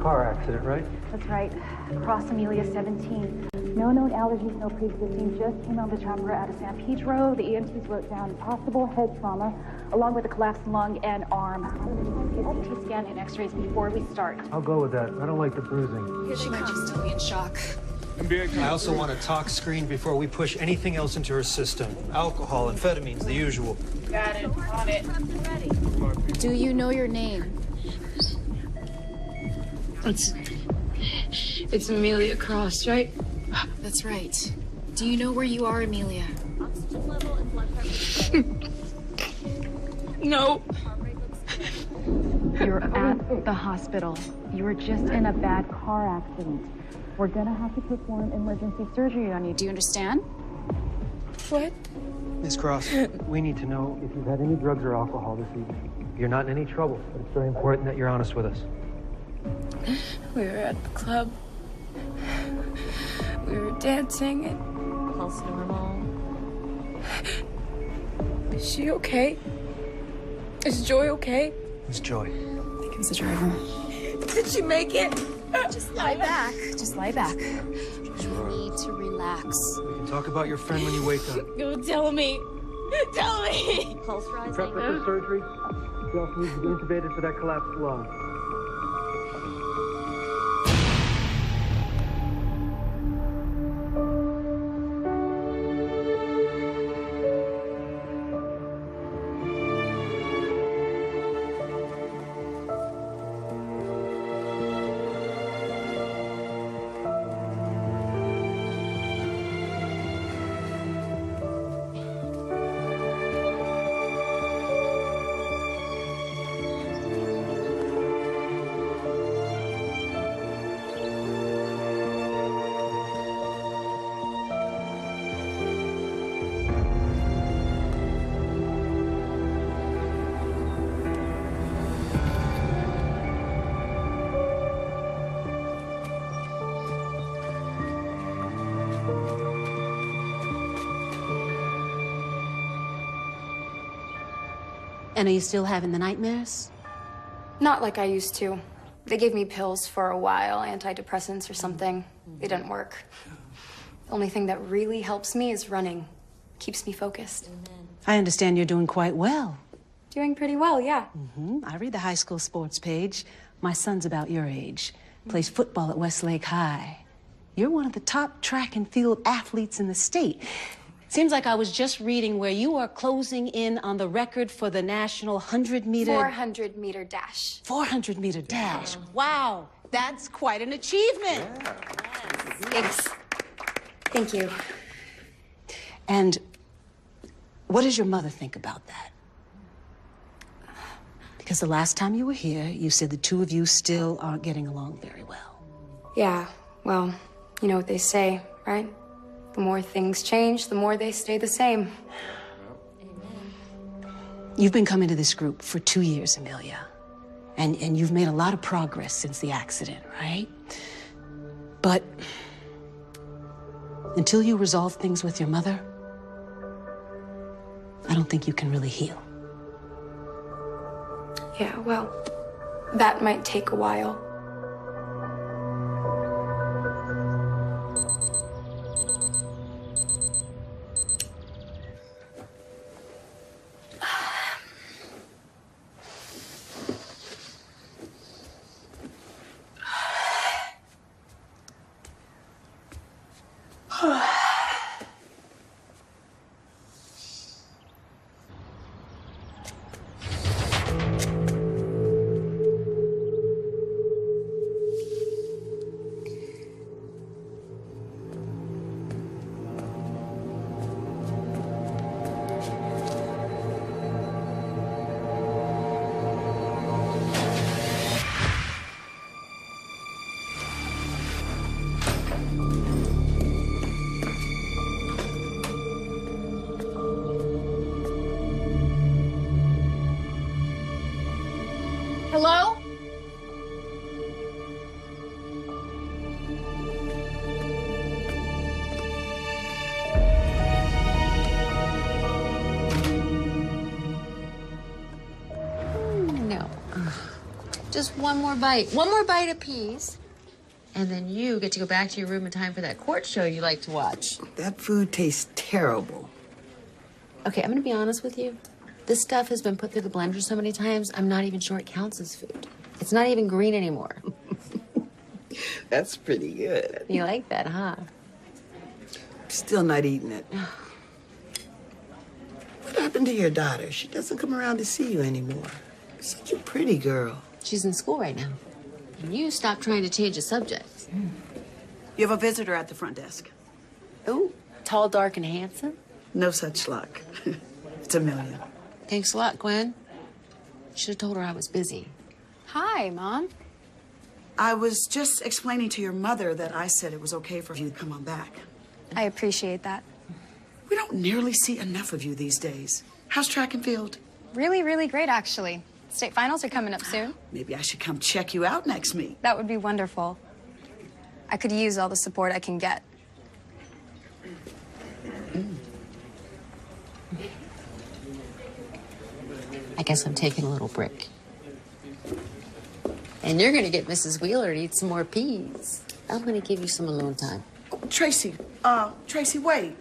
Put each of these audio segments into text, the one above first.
car accident, right? That's right. Cross Amelia 17. No known allergies, no pre-existing. Just came on the chopper out of San Pedro. The EMTs wrote down possible head trauma, along with a collapsed lung and arm. CT scan and x-rays before we start. I'll go with that. I don't like the bruising. She might just still be in shock. I also want a tox screen before we push anything else into her system. Alcohol, amphetamines, the usual. Got it. On it. Do you know your name? It's Amelia Cross, right? That's right. Do you know where you are, Amelia? No. You're at the hospital. You were just in a bad car accident. We're gonna have to perform emergency surgery on you. Do you understand? What? Miss Cross, We need to know if you've had any drugs or alcohol this evening. You're not in any trouble, but it's very important that you're honest with us. We were at the club. We were dancing and... Pulse normal. Is she okay? Is Joy okay? Miss Joy. I think it was the driver. Did she make it? Just lie back. Just lie back. You need to relax. We can talk about your friend when you wake up. Go tell me. Tell me. Pulse rising. Prep her for surgery. She also needs to be intubated for that collapsed lung. And are you still having the nightmares? Not like I used to. They gave me pills for a while, antidepressants or something. They didn't work. The only thing that really helps me is running. Keeps me focused. I understand you're doing quite well. Doing pretty well, yeah. I read the high school sports page. My son's about your age. Plays football at Westlake High. You're one of the top track and field athletes in the state. Seems like I was just reading where you are closing in on the record for the national 100-meter... 400-meter dash. 400-meter dash. Wow, that's quite an achievement. Thanks. Thank you. And what does your mother think about that? Because the last time you were here, you said the two of you still aren't getting along very well. Yeah, well, you know what they say, right? The more things change, the more they stay the same. You've been coming to this group for 2 years, Amelia. And you've made a lot of progress since the accident, right? But until you resolve things with your mother, I don't think you can really heal. Yeah, well, that might take a while. Just one more bite. One more bite apiece. And then you get to go back to your room in time for that court show you like to watch. That food tastes terrible. Okay, I'm gonna be honest with you. This stuff has been put through the blender so many times, I'm not even sure it counts as food. It's not even green anymore. That's pretty good. You like that, huh? Still not eating it. What happened to your daughter? She doesn't come around to see you anymore. Such a pretty girl. She's in school right now. And you stop trying to change the subject. You have a visitor at the front desk. Ooh, tall, dark, and handsome? No such luck. It's Amelia. Thanks a lot, Gwen. Should have told her I was busy. Hi, Mom. I was just explaining to your mother that I said it was okay for you to come on back. I appreciate that. We don't nearly see enough of you these days. How's track and field? Really, really great, actually. State finals are coming up soon. Maybe I should come check you out next meet. That would be wonderful. I could use all the support I can get. I guess I'm taking a little break. And you're gonna get Mrs. Wheeler to eat some more peas. I'm gonna give you some alone time. Oh, Tracy, Tracy, wait.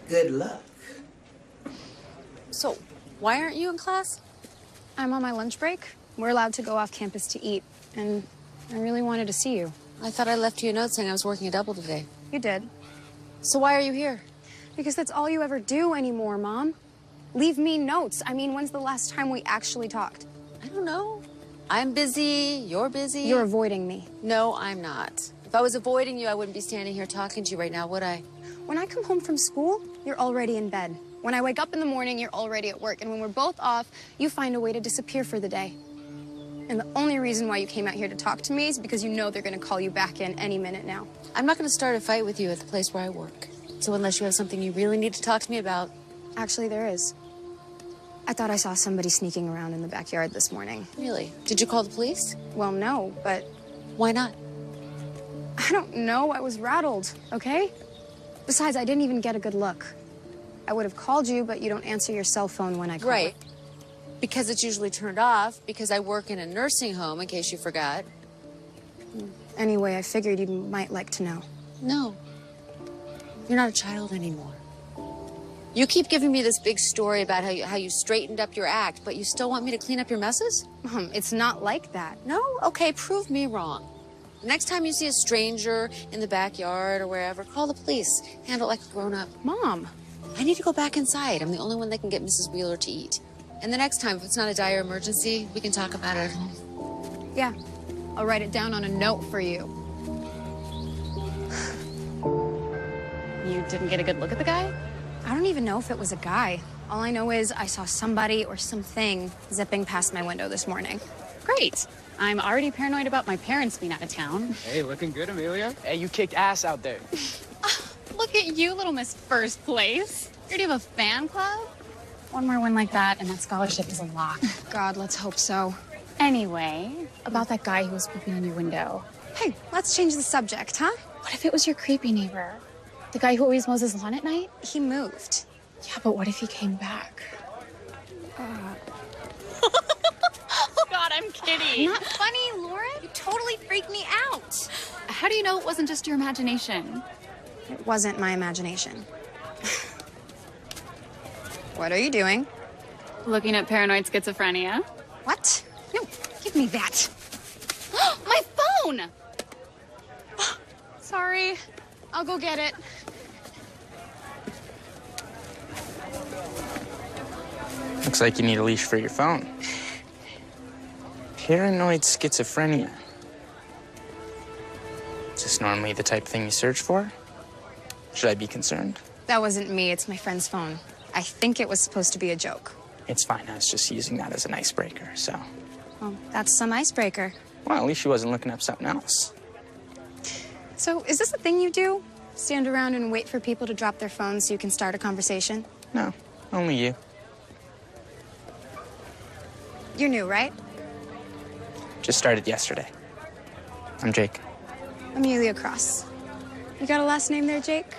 Good luck. So, why aren't you in class? I'm on my lunch break. We're allowed to go off campus to eat, and I really wanted to see you. I thought I left you a note saying I was working a double today. You did. So why are you here? Because that's all you ever do anymore, Mom. Leave me notes. I mean, when's the last time we actually talked? I don't know. I'm busy, you're busy. You're avoiding me. No, I'm not. If I was avoiding you, I wouldn't be standing here talking to you right now, would I? When I come home from school, you're already in bed. When I wake up in the morning, you're already at work. And when we're both off, you find a way to disappear for the day. And the only reason why you came out here to talk to me is because you know they're going to call you back in any minute now. I'm not going to start a fight with you at the place where I work. So unless you have something you really need to talk to me about. Actually, there is. I thought I saw somebody sneaking around in the backyard this morning. Really? Did you call the police? Well, no, but... Why not? I don't know. I was rattled, okay? Besides, I didn't even get a good look. I would have called you, but you don't answer your cell phone when I call. Right. Because it's usually turned off, because I work in a nursing home, in case you forgot. Anyway, I figured you might like to know. No. You're not a child anymore. You keep giving me this big story about how you straightened up your act, but you still want me to clean up your messes? Mom, it's not like that. No? Okay, prove me wrong. Next time you see a stranger in the backyard or wherever, call the police. Handle it like a grown-up. Mom. I need to go back inside. I'm the only one that can get Mrs. Wheeler to eat. And the next time, if it's not a dire emergency, we can talk about it at home. Yeah. I'll write it down on a note for you. You didn't get a good look at the guy? I don't even know if it was a guy. All I know is I saw somebody or something zipping past my window this morning. Great. I'm already paranoid about my parents being out of town. Hey, looking good, Amelia. Hey, you kicked ass out there. Look at you, little Miss First Place. You already have a fan club? One more win like that, and that scholarship is a lock. God, let's hope so. Anyway, about that guy who was peeping in your window. Hey, let's change the subject, huh? What if it was your creepy neighbor? The guy who always mows his lawn at night? He moved. Yeah, but what if he came back? God, I'm kidding. Not funny, Lauren. You totally freaked me out. How do you know it wasn't just your imagination? It wasn't my imagination. What are you doing? Looking at paranoid schizophrenia. What? No, give me that. My phone! Sorry. I'll go get it. Looks like you need a leash for your phone. Paranoid schizophrenia. Is this normally the type of thing you search for? Should I be concerned? That wasn't me. It's my friend's phone. I think it was supposed to be a joke. It's fine. I was just using that as an icebreaker, so. Well, that's some icebreaker. Well, at least she wasn't looking up something else. So, is this a thing you do? Stand around and wait for people to drop their phones so you can start a conversation? No, only you. You're new, right? Just started yesterday. I'm Jake. Amelia Cross. You got a last name there, Jake?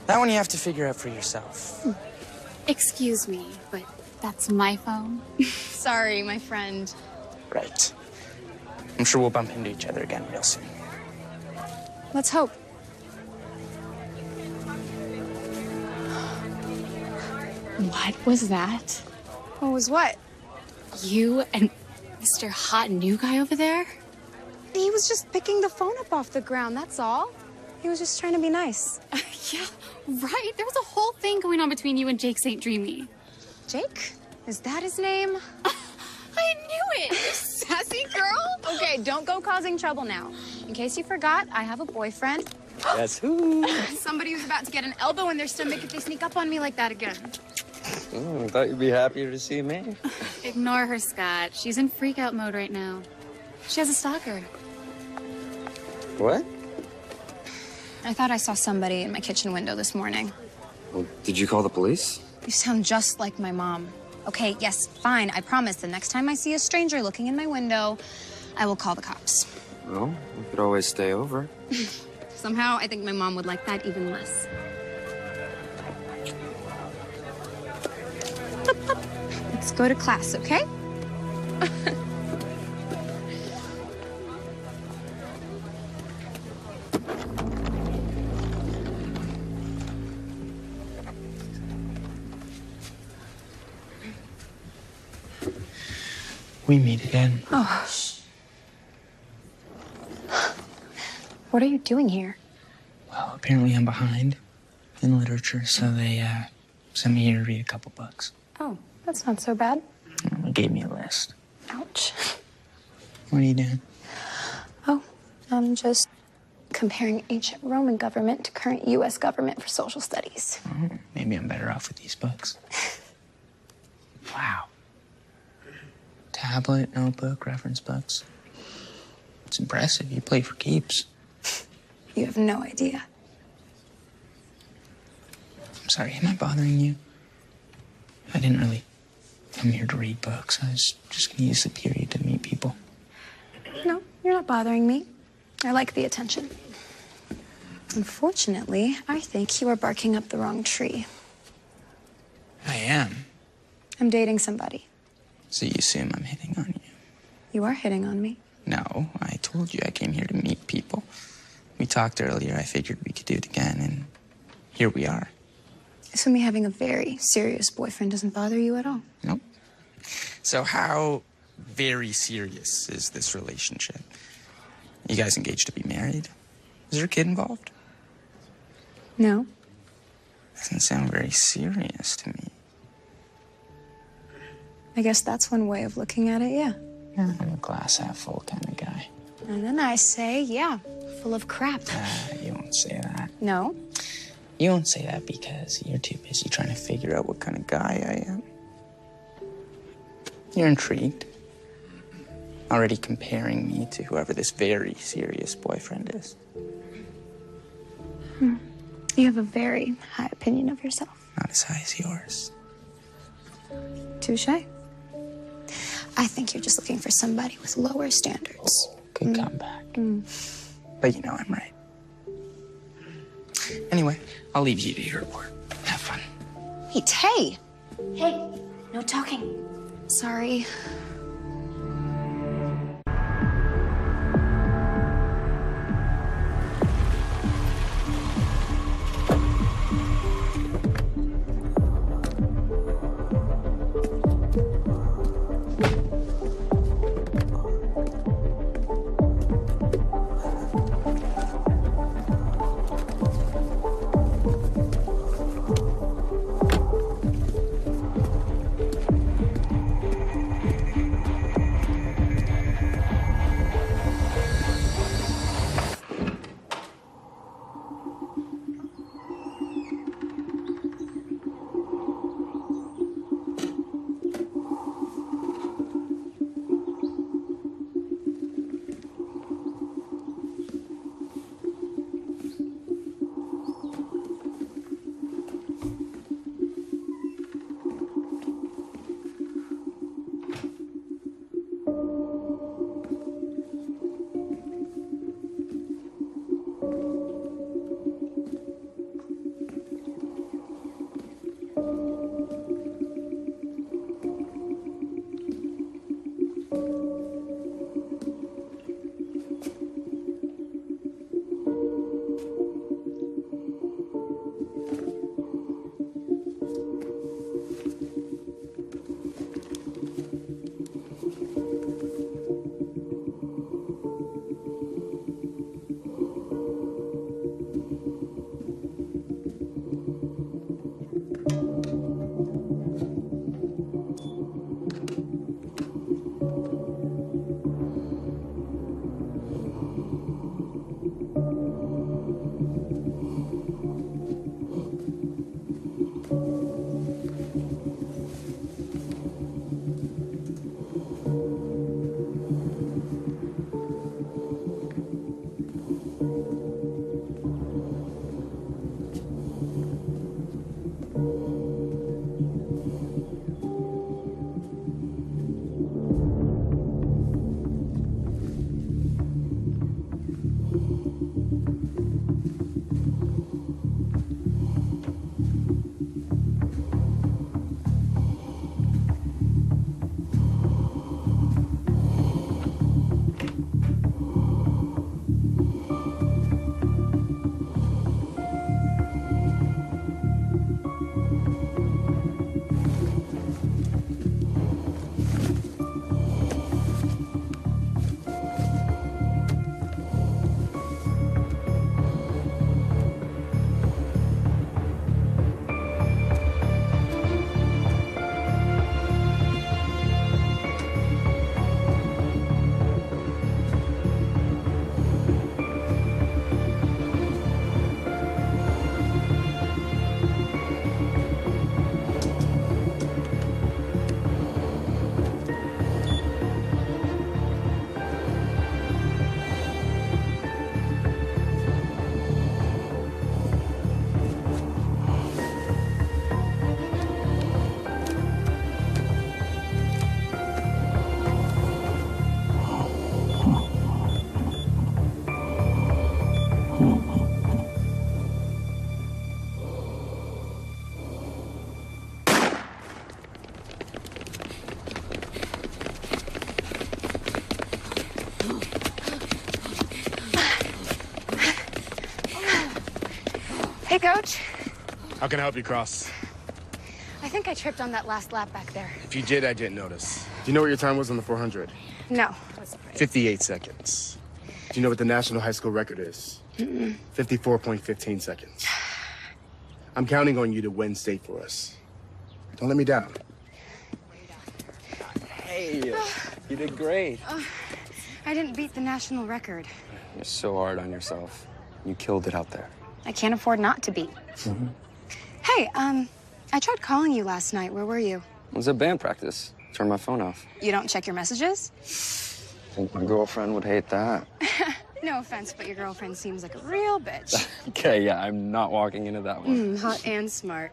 That one you have to figure out for yourself. Excuse me, but That's my phone. Sorry, my friend. Right. I'm sure we'll bump into each other again real soon. Let's hope. What was that? What was what? You and Mr. Hot New Guy over there? He was just picking the phone up off the ground, that's all. He was just trying to be nice. Yeah, right. There was a whole thing going on between you and Jake St. Dreamy. Jake? Is that his name? I knew it! You sassy girl! Okay, don't go causing trouble now. In case you forgot, I have a boyfriend. That's who? Somebody who's about to get an elbow in their stomach if they sneak up on me like that again. I thought you'd be happier to see me. Ignore her, Scott. She's in freak-out mode right now. She has a stalker. What? I thought I saw somebody in my kitchen window this morning. Well, did you call the police? You sound just like my mom. Okay, yes, fine. I promise the next time I see a stranger looking in my window, I will call the cops. Well, we could always stay over. Somehow, I think my mom would like that even less. Let's go to class, okay? We meet again. Oh. What are you doing here? Well, apparently I'm behind in literature, so they sent me here to read a couple books. Oh, that's not so bad. They gave me a list. Ouch. What are you doing? Oh, I'm just comparing ancient Roman government to current U.S. government for social studies. Oh, maybe I'm better off with these books. Wow. Tablet, notebook, reference books. It's impressive. You play for keeps. You have no idea. I'm sorry, am I bothering you? I didn't really come here to read books. I was just gonna use the period to meet people. No, you're not bothering me. I like the attention. Unfortunately, I think you are barking up the wrong tree. I am. I'm dating somebody. So you assume I'm hitting on you? You are hitting on me. No, I told you I came here to meet people. We talked earlier. I figured we could do it again, and here we are. So me having a very serious boyfriend doesn't bother you at all? Nope. So how very serious is this relationship? You guys engaged to be married? Is there a kid involved? No. Doesn't sound very serious to me. I guess that's one way of looking at it, yeah. I'm a glass half full kind of guy. And then I say, yeah, full of crap. You won't say that. No? You won't say that because you're too busy trying to figure out what kind of guy I am. You're intrigued. Already comparing me to whoever this very serious boyfriend is. You have a very high opinion of yourself. Not as high as yours. Touché. I think you're just looking for somebody with lower standards. Good comeback. But you know I'm right. Anyway, I'll leave you to your report. Have fun. Wait, hey! Hey, no talking. Sorry. Hey, Coach. How can I help you, Cross? I think I tripped on that last lap back there. If you did, I didn't notice. Do you know what your time was on the 400? No. 58 seconds. Do you know what the national high school record is? 54.15 seconds. I'm counting on you to win state for us. Don't let me down. Hey, you did great. I didn't beat the national record. You're so hard on yourself. You killed it out there. I can't afford not to beat. Hey, I tried calling you last night. Where were you? It was at band practice. Turned my phone off. You don't check your messages? I think my girlfriend would hate that. No offense, but your girlfriend seems like a real bitch. Okay, yeah, I'm not walking into that one. Hot and smart.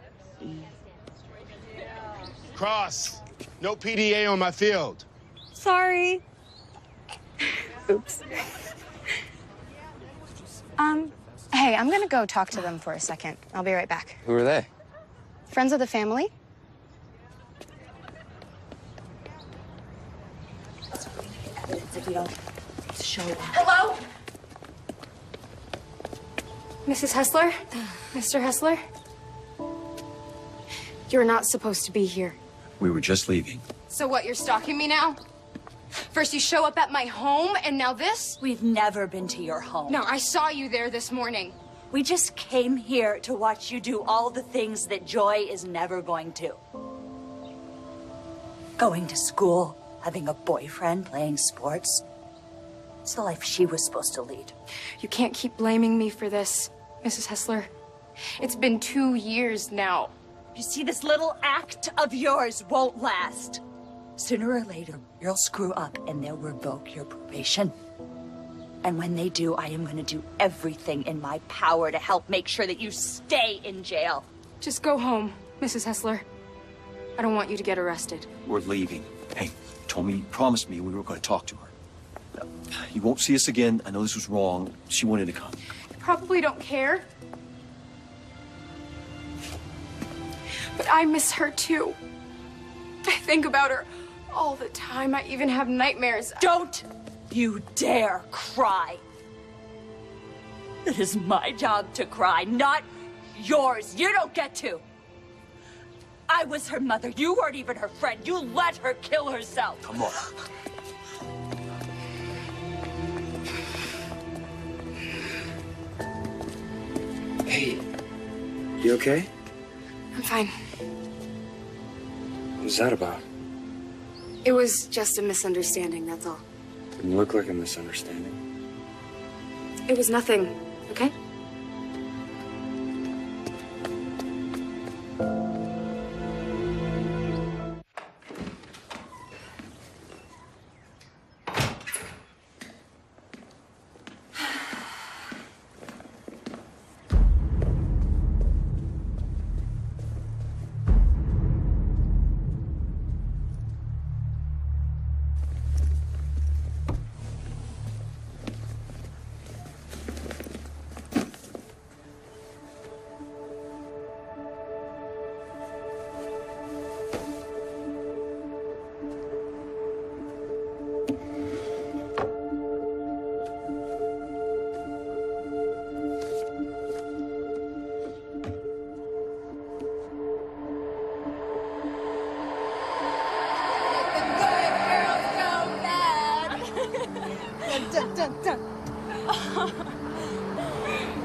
Cross, no PDA on my field. Sorry. Oops. Hey, I'm gonna go talk to them for a second. I'll be right back. Who are they? Friends of the family? If we don't show up. Hello? Mrs. Hessler? Mr. Hessler? You're not supposed to be here. We were just leaving. So what, you're stalking me now? First you show up at my home, and now this? We've never been to your home. No, I saw you there this morning. We just came here to watch you do all the things that Joy is never going to. Going to school, having a boyfriend, playing sports. It's the life she was supposed to lead. You can't keep blaming me for this, Mrs. Hessler. It's been 2 years now. You see, this little act of yours won't last. Sooner or later, you'll screw up and they'll revoke your probation. And when they do, I am going to do everything in my power to help make sure that you stay in jail. Just go home, Mrs. Hessler. I don't want you to get arrested. We're leaving. Hey, promised me we were going to talk to her. You won't see us again. I know this was wrong. She wanted to come. You probably don't care. But I miss her too. I think about her all the time. I even have nightmares. Don't you dare cry. It is my job to cry, not yours. You don't get to. I was her mother. You weren't even her friend. You let her kill herself. Come on. Hey, you okay? I'm fine. What was that about? It was just a misunderstanding, that's all. It looked like a misunderstanding. It was nothing, okay?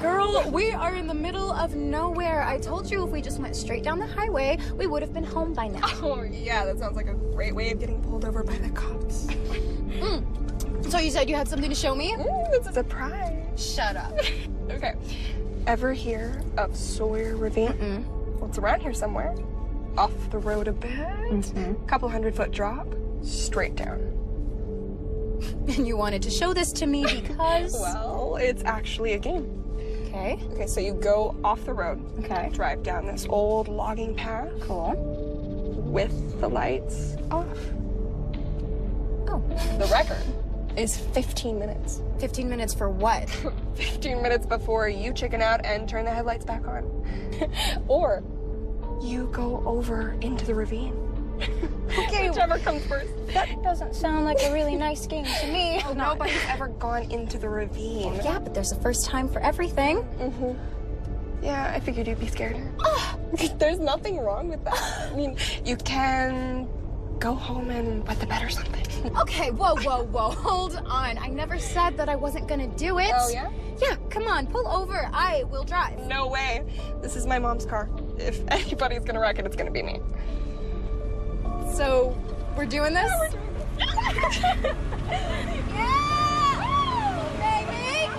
Girl, we are in the middle of nowhere. I told you if we just went straight down the highway, we would have been home by now. Oh, yeah, that sounds like a great way of getting pulled over by the cops. So you said you had something to show me? It's a surprise. Shut up. Okay. Ever hear of Sawyer Ravine? Well, it's around here somewhere. Off the road a bit. Couple 100-foot drop. Straight down. And you wanted to show this to me because... Well, it's actually a game. Okay. Okay, so you go off the road. Okay. Drive down this old logging path. Cool. With the lights off. Oh. The record is 15 minutes. 15 minutes for what? 15 minutes before you chicken out and turn the headlights back on. Or you go over into the ravine. Okay. Whichever comes first. That doesn't sound like a really nice game to me. Oh, nobody's ever gone into the ravine. Yeah, but there's a first time for everything. Yeah, I figured you'd be scared. There's nothing wrong with that. I mean, you can go home and wet the bed or something. Okay, whoa, hold on. I never said that I wasn't gonna do it. Oh, yeah? Yeah, come on, pull over. I will drive. No way. This is my mom's car. If anybody's gonna wreck it, it's gonna be me. So, we're doing this? Yeah, we're doing this. Yeah! Baby!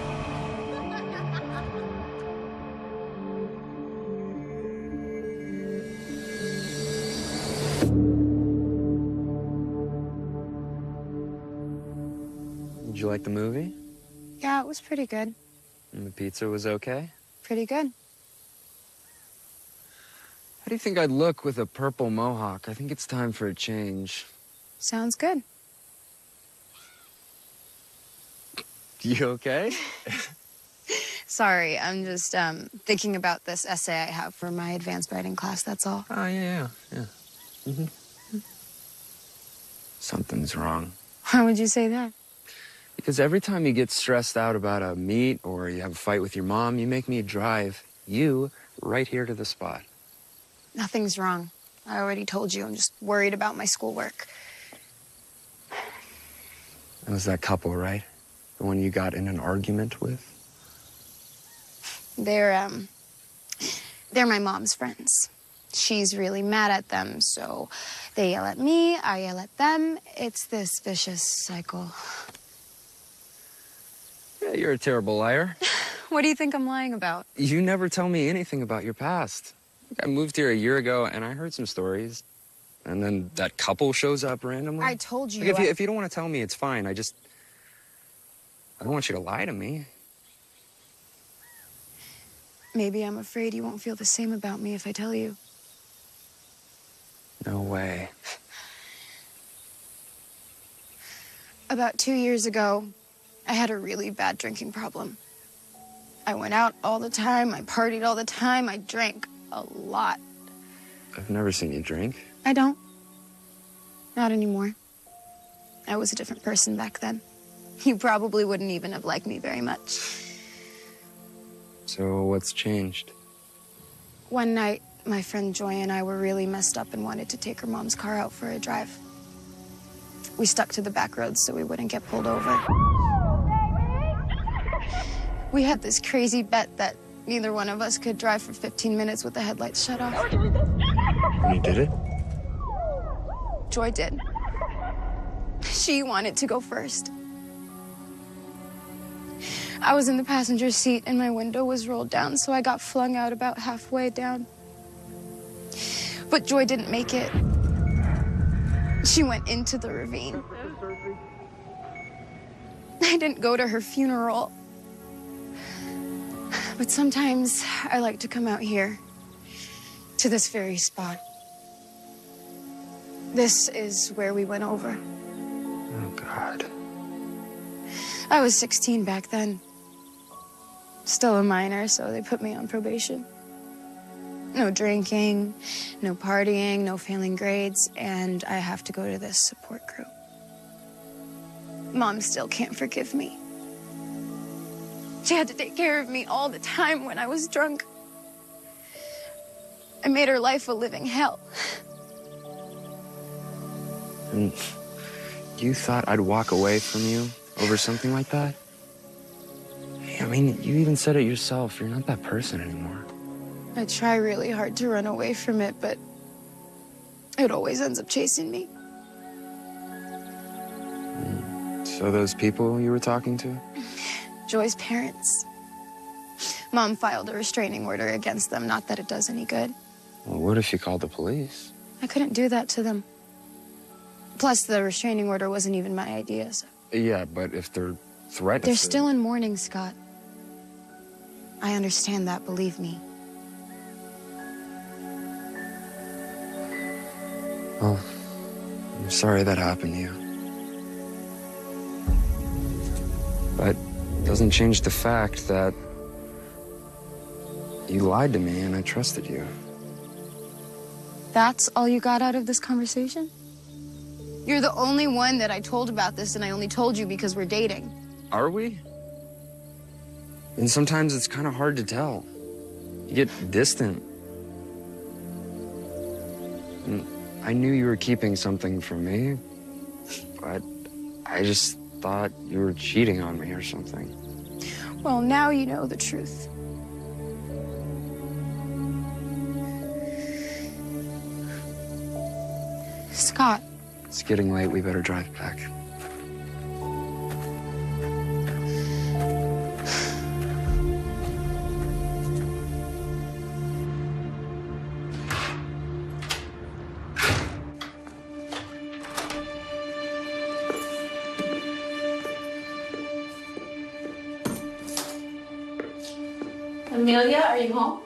Did you like the movie? Yeah, it was pretty good. And the pizza was okay? Pretty good. How do you think I'd look with a purple mohawk? I think it's time for a change. Sounds good. You okay? Sorry, I'm just thinking about this essay I have for my advanced writing class, that's all. Oh, yeah. Mm-hmm. Something's wrong. Why would you say that? Because every time you get stressed out about a meet or you have a fight with your mom, you make me drive you right here to the spot. Nothing's wrong. I already told you, I'm just worried about my schoolwork. That was that couple, right? The one you got in an argument with? They're my mom's friends. She's really mad at them, so they yell at me, I yell at them. It's this vicious cycle. Yeah, you're a terrible liar. What do you think I'm lying about? You never tell me anything about your past. I moved here a year ago, and I heard some stories. And then that couple shows up randomly. I told you. Like, if you don't want to tell me, it's fine. I don't want you to lie to me. Maybe I'm afraid you won't feel the same about me if I tell you. No way. About 2 years ago, I had a really bad drinking problem. I went out all the time, I partied all the time, I drank a lot. I've never seen you drink. I don't. Not anymore. I was a different person back then. You probably wouldn't even have liked me very much. So what's changed? One night, my friend Joy and I were really messed up and wanted to take her mom's car out for a drive. We stuck to the back roads so we wouldn't get pulled over. We had this crazy bet that neither one of us could drive for 15 minutes with the headlights shut off. And you did it? Joy did. She wanted to go first. I was in the passenger seat and my window was rolled down, so I got flung out about halfway down. But Joy didn't make it. She went into the ravine. I didn't go to her funeral. But sometimes I like to come out here, to this very spot. This is where we went over. Oh, God. I was 16 back then. Still a minor, so they put me on probation. No drinking, no partying, no failing grades, and I have to go to this support group. Mom still can't forgive me. She had to take care of me all the time when I was drunk. I made her life a living hell. And you thought I'd walk away from you over something like that? I mean, you even said it yourself. You're not that person anymore. I try really hard to run away from it, but it always ends up chasing me. So those people you were talking to? Joy's parents. Mom filed a restraining order against them, not that it does any good. Well, what if you called the police? I couldn't do that to them. Plus, the restraining order wasn't even my idea, so. Yeah, but if they're threatened... They're still in mourning, Scott. I understand that, believe me. Well, I'm sorry that happened to you. But it doesn't change the fact that you lied to me and I trusted you. That's all you got out of this conversation? You're the only one that I told about this, and I only told you because we're dating. Are we? And sometimes it's kind of hard to tell. You get distant. And I knew you were keeping something from me, but I just thought you were cheating on me or something. Well, now you know the truth. Scott. It's getting late. We better drive back. Amelia, are you home?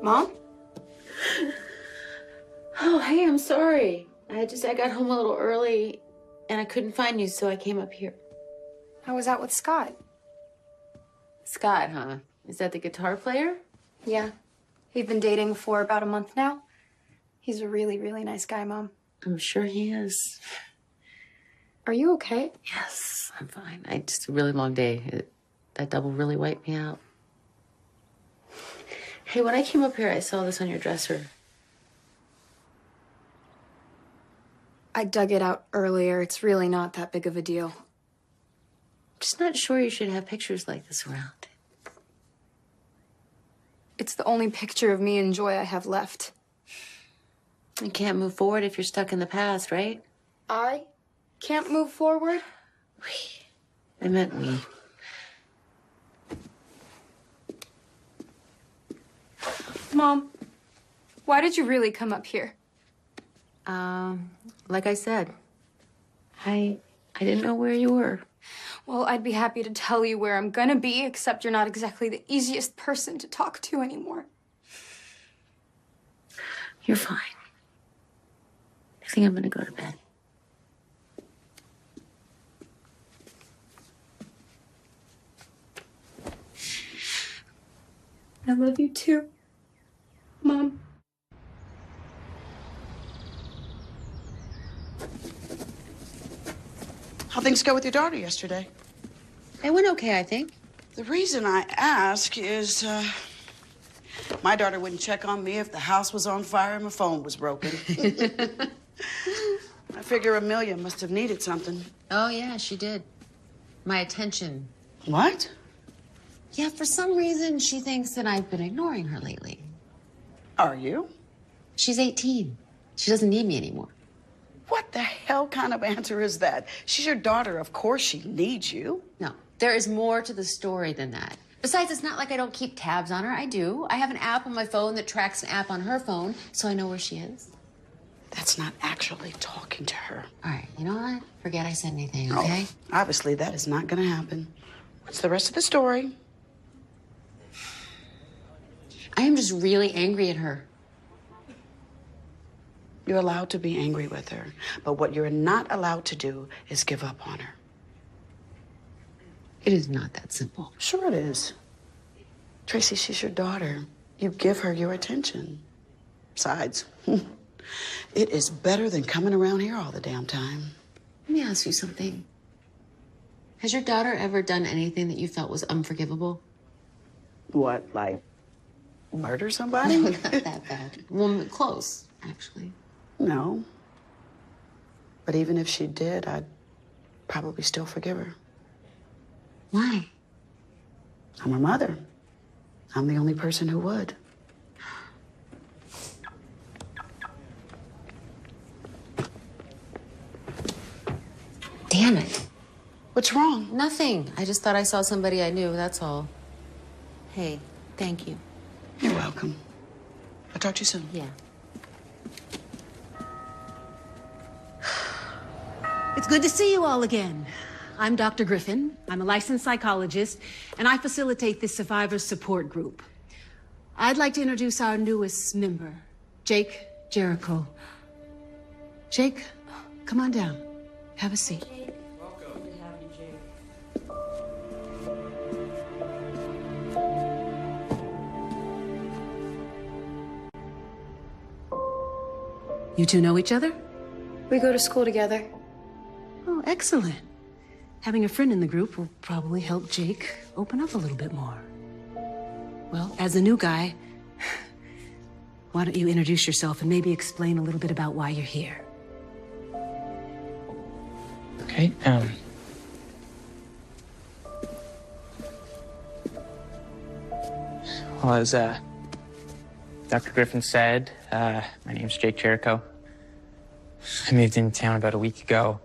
Mom? Oh, hey, I'm sorry. I got home a little early and I couldn't find you, so I came up here. I was out with Scott. Scott, huh? Is that the guitar player? Yeah. We've been dating for about a month now. He's a really, really nice guy, Mom. I'm sure he is. Are you okay? Yes, I'm fine. Just a really long day. That double really wiped me out. Hey, when I came up here, I saw this on your dresser. I dug it out earlier. It's really not that big of a deal. Just not sure you should have pictures like this around. It's the only picture of me and Joy I have left. You can't move forward if you're stuck in the past, right? I can't move forward? I meant we. Mom, why did you really come up here? Like I said, I didn't know where you were. Well, I'd be happy to tell you where I'm gonna be, except you're not exactly the easiest person to talk to anymore. You're fine. I think I'm gonna go to bed. I love you too, Mom. How'd things go with your daughter yesterday? It went okay, I think. The reason I ask is, my daughter wouldn't check on me if the house was on fire and my phone was broken. I figure Amelia must have needed something. Oh, yeah, she did. My attention. What? Yeah, for some reason, she thinks that I've been ignoring her lately. Are you? She's 18. She doesn't need me anymore. What the hell kind of answer is that? She's your daughter. Of course she needs you. No, there is more to the story than that. Besides, it's not like I don't keep tabs on her. I do. I have an app on my phone that tracks an app on her phone, so I know where she is. That's not actually talking to her. All right, you know what? Forget I said anything, okay? Oh, obviously, that is not going to happen. What's the rest of the story? I am just really angry at her. You're allowed to be angry with her, but what you're not allowed to do is give up on her. It is not that simple. Sure it is. Tracy, she's your daughter. You give her your attention. Besides, it is better than coming around here all the damn time. Let me ask you something. Has your daughter ever done anything that you felt was unforgivable? What, like murder somebody? No, not that bad. Well, close, actually. No. But even if she did, I'd probably still forgive her. Why? I'm her mother. I'm the only person who would. Damn it. What's wrong? Nothing. I just thought I saw somebody I knew, that's all. Hey, thank you. You're welcome. I'll talk to you soon. Yeah. It's good to see you all again. I'm Dr. Griffin. I'm a licensed psychologist, and I facilitate this survivor support group. I'd like to introduce our newest member, Jake Jericho. Jake, come on down. Have a seat. You two know each other? We go to school together. Oh, excellent. Having a friend in the group will probably help Jake open up a little bit more. Well, as a new guy, why don't you introduce yourself and maybe explain a little bit about why you're here? Okay, well, as Dr. Griffin said, my name's Jake Jericho. I moved into town about a week ago.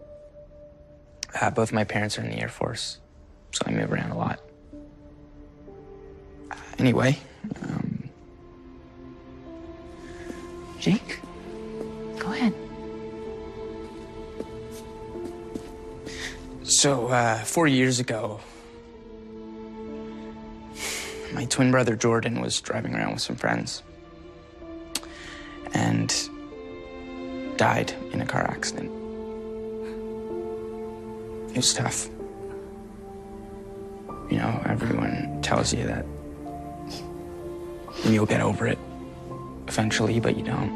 Both my parents are in the Air Force, so I move around a lot. Anyway, Jake, go ahead. So, 4 years ago, my twin brother Jordan was driving around with some friends and died in a car accident. It was tough. You know, everyone tells you that you'll get over it eventually, but you don't.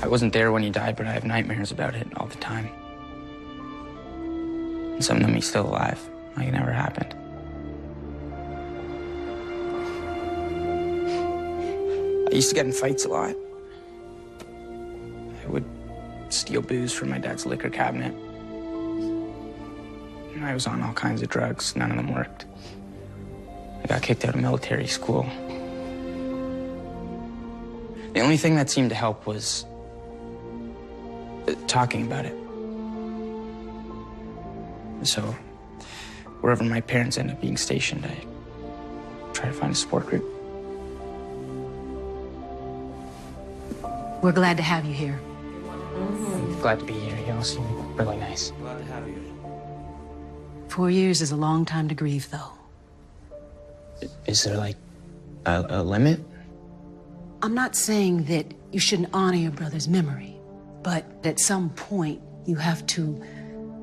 I wasn't there when he died, but I have nightmares about it all the time. And some of them he's still alive, like it never happened. I used to get in fights a lot. I would steal booze from my dad's liquor cabinet. And I was on all kinds of drugs. None of them worked. I got kicked out of military school. The only thing that seemed to help was talking about it. So, wherever my parents end up being stationed, I try to find a support group. We're glad to have you here. Glad to be here. You all seem really nice. Glad to have you. 4 years is a long time to grieve, though. Is there, like, a limit? I'm not saying that you shouldn't honor your brother's memory, but at some point, you have to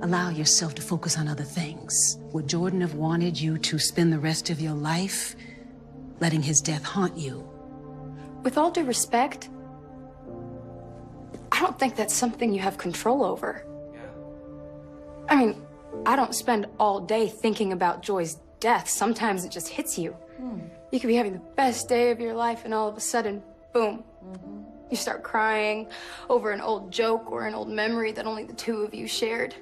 allow yourself to focus on other things. Would Jordan have wanted you to spend the rest of your life letting his death haunt you? With all due respect, I don't think that's something you have control over. I mean, I don't spend all day thinking about Joy's death. Sometimes it just hits you. You could be having the best day of your life and all of a sudden, boom. You start crying over an old joke or an old memory that only the two of you shared.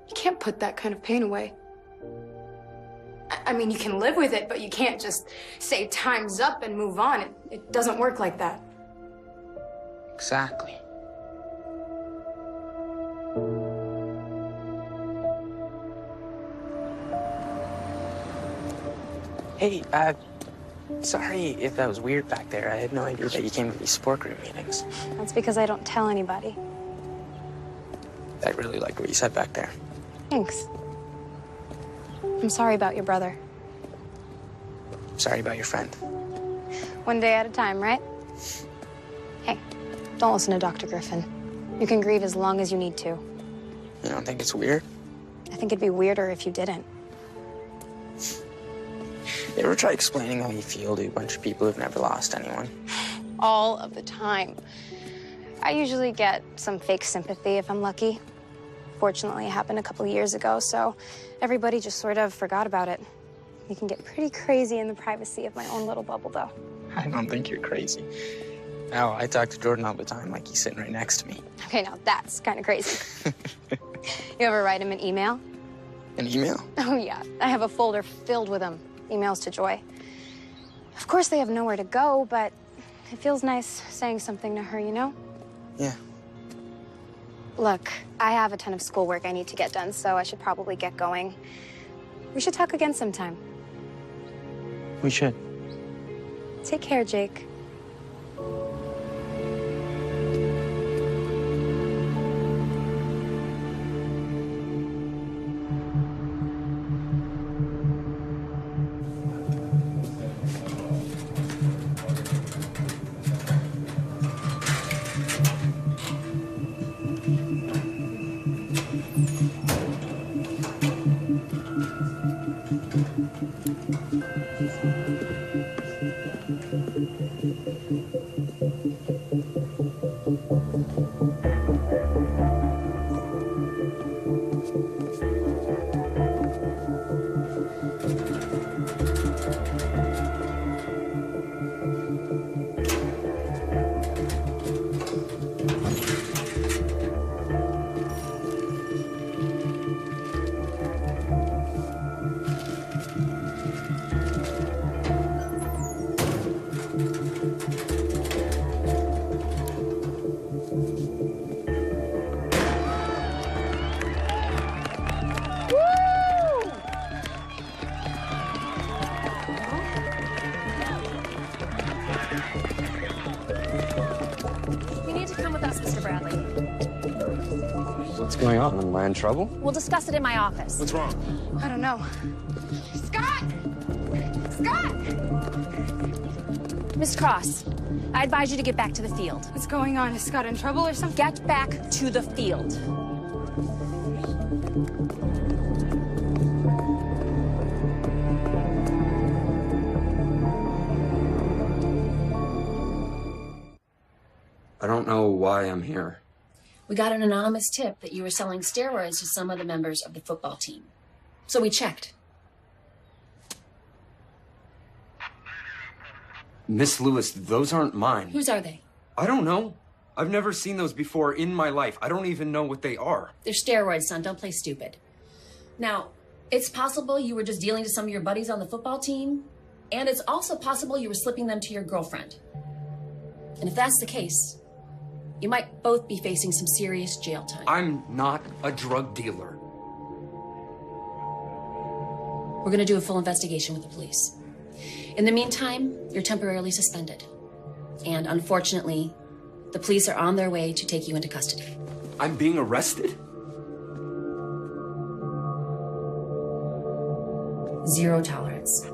You can't put that kind of pain away. I mean, you can live with it, but you can't just say time's up and move on. It doesn't work like that. Exactly. Hey, sorry if that was weird back there. I had no idea that you came to these support group meetings. That's because I don't tell anybody. I really liked what you said back there. Thanks. I'm sorry about your brother. Sorry about your friend. One day at a time, right? Hey, don't listen to Dr. Griffin. You can grieve as long as you need to. You don't think it's weird? I think it'd be weirder if you didn't. You ever try explaining how you feel to a bunch of people who've never lost anyone? All of the time. I usually get some fake sympathy if I'm lucky. Fortunately, it happened a couple of years ago, so everybody just sort of forgot about it. You can get pretty crazy in the privacy of my own little bubble, though. I don't think you're crazy. Oh, I talk to Jordan all the time like he's sitting right next to me. Okay, now that's kind of crazy. You ever write him an email? An email? Oh, yeah. I have a folder filled with them. Emails to Joy. Of course, they have nowhere to go, but it feels nice saying something to her, you know? Yeah. Look, I have a ton of schoolwork I need to get done, so I should probably get going. We should talk again sometime. We should. Take care, Jake. You need to come with us, Mr. Bradley. What's going on? Am I in trouble? We'll discuss it in my office. What's wrong? I don't know. Scott! Scott! Miss Cross, I advise you to get back to the field. What's going on? Is Scott in trouble or something? Get back to the field. I don't know why I'm here. We got an anonymous tip that you were selling steroids to some of the members of the football team. So we checked. Miss Lewis, those aren't mine. Whose are they? I don't know. I've never seen those before in my life. I don't even know what they are. They're steroids, son. Don't play stupid. Now, it's possible you were just dealing to some of your buddies on the football team, and it's also possible you were slipping them to your girlfriend. And if that's the case, you might both be facing some serious jail time. I'm not a drug dealer. We're gonna do a full investigation with the police. In the meantime, you're temporarily suspended. And unfortunately, the police are on their way to take you into custody. I'm being arrested? Zero tolerance.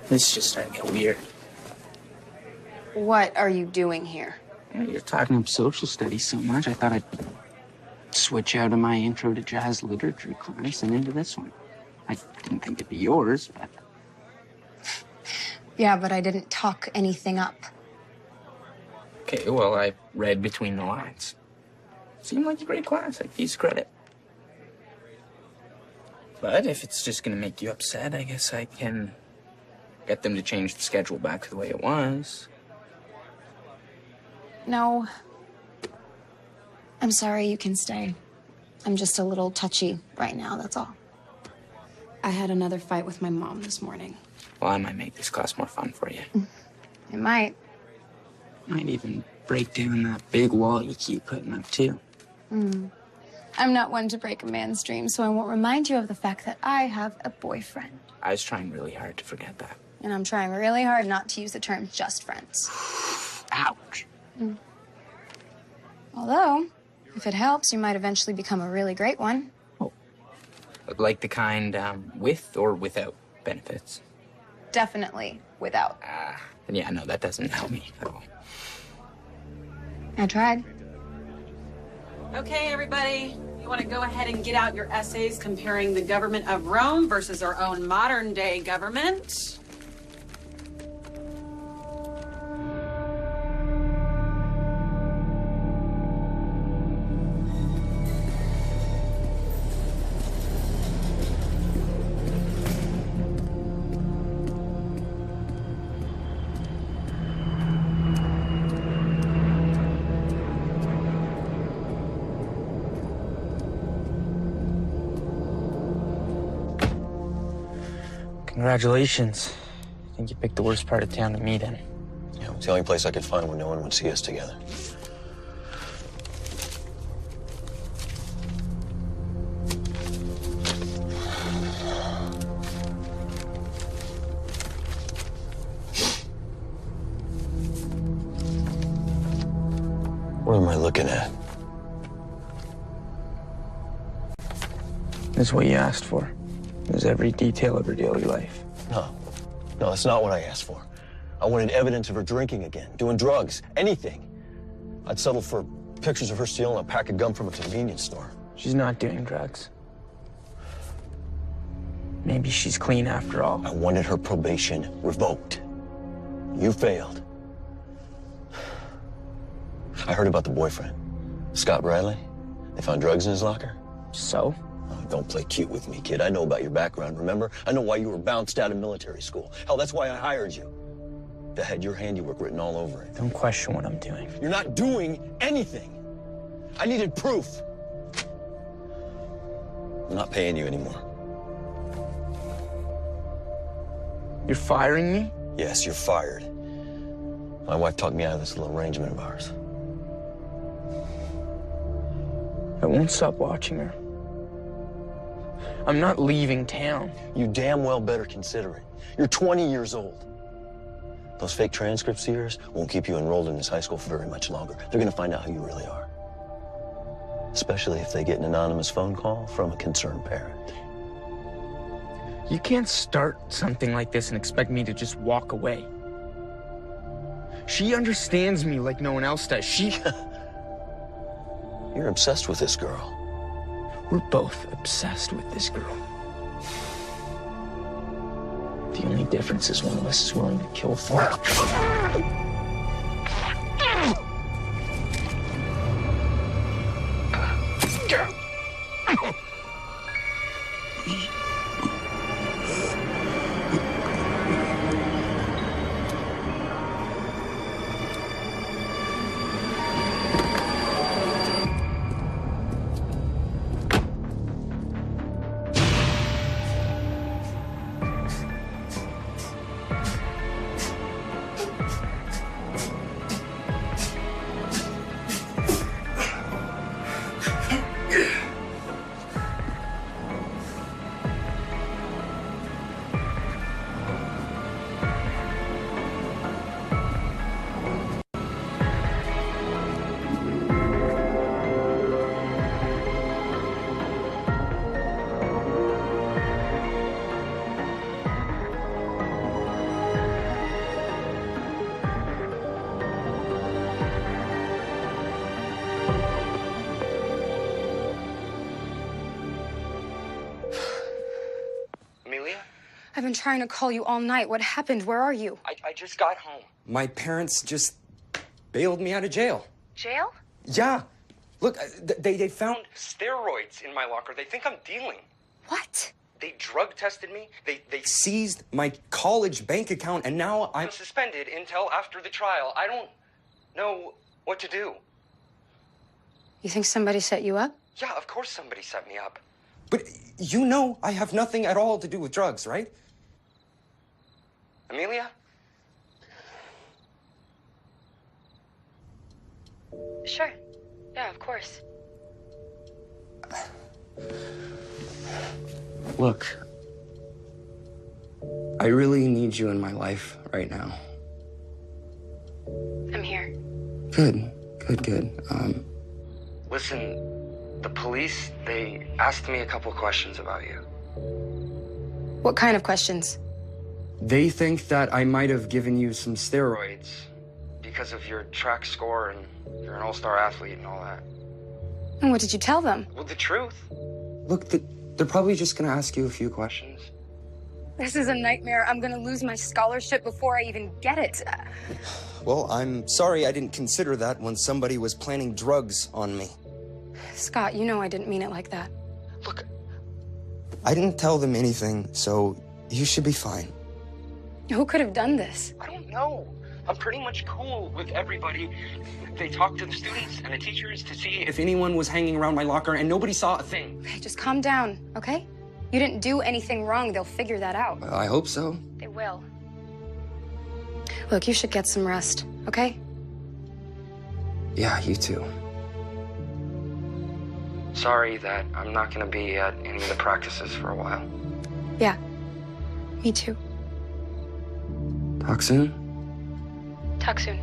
This is just starting to get weird. What are you doing here? Yeah, you're talking up social studies so much, I thought I'd switch out of my intro to jazz literature class and into this one. I didn't think it'd be yours, but... Yeah, but I didn't talk anything up. Okay, well, I read between the lines. Seemed like a great class, I give you credit. But if it's just gonna make you upset, I guess I can get them to change the schedule back to the way it was. No. I'm sorry, you can stay. I'm just a little touchy right now, that's all. I had another fight with my mom this morning. Well, I might make this class more fun for you. It might. Might even break down that big wall you keep putting up, too. I'm not one to break a man's dream, so I won't remind you of the fact that I have a boyfriend. I was trying really hard to forget that. And I'm trying really hard not to use the term just friends. Ouch. Although, if it helps, you might eventually become a really great one. Like the kind with or without benefits? Definitely without. And yeah, no, that doesn't help me at all. I tried. Okay, everybody, you want to go ahead and get out your essays comparing the government of Rome versus our own modern-day government? Congratulations. I think you picked the worst part of town to meet in. Yeah, it was the only place I could find where no one would see us together. What am I looking at? This is what you asked for. There's every detail of her daily life. No, that's not what I asked for. I wanted evidence of her drinking again, doing drugs, anything. I'd settle for pictures of her stealing a pack of gum from a convenience store. She's not doing drugs. Maybe she's clean after all. I wanted her probation revoked. You failed. I heard about the boyfriend, Scott Bradley. They found drugs in his locker. So? Oh, don't play cute with me, kid. I know about your background, remember? I know why you were bounced out of military school. Hell, that's why I hired you. That had your handiwork written all over it. Don't question what I'm doing. You're not doing anything. I needed proof. I'm not paying you anymore. You're firing me? Yes, you're fired. My wife talked me out of this little arrangement of ours. I won't stop watching her. I'm not leaving town. You damn well better consider it. You're 20 years old. Those fake transcripts of yours won't keep you enrolled in this high school for very much longer. They're gonna find out who you really are. Especially if they get an anonymous phone call from a concerned parent. You can't start something like this and expect me to just walk away. She understands me like no one else does. You're obsessed with this girl. We're both obsessed with this girl. The only difference is one of us is willing to kill for her. I've been trying to call you all night. What happened? Where are you? I just got home. My parents just bailed me out of jail. Jail? Yeah. Look, they found steroids in my locker. They think I'm dealing. What? They drug tested me. They seized my college bank account, and now I'm suspended until after the trial. I don't know what to do. You think somebody set you up? Yeah, of course somebody set me up. But you know I have nothing at all to do with drugs, right? Amelia? Sure. Yeah, of course. Look, I really need you in my life right now. I'm here. Good. Listen, the police, they asked me a couple questions about you. What kind of questions? They think that I might have given you some steroids because of your track score and you're an all-star athlete and all that. And what did you tell them? Well, the truth. Look, they're probably just gonna ask you a few questions. This is a nightmare. I'm gonna lose my scholarship before I even get it. Well, I'm sorry I didn't consider that when somebody was planning drugs on me. Scott, you know I didn't mean it like that. Look, I didn't tell them anything, so you should be fine. Who could have done this? I don't know. I'm pretty much cool with everybody. They talked to the students and the teachers to see if anyone was hanging around my locker, and nobody saw a thing. Okay, just calm down, okay? You didn't do anything wrong. They'll figure that out. Well, I hope so. They will. Look, you should get some rest, okay? Yeah, you too. Sorry that I'm not gonna be at any of the practices for a while. Yeah, me too. Talk soon. Talk soon.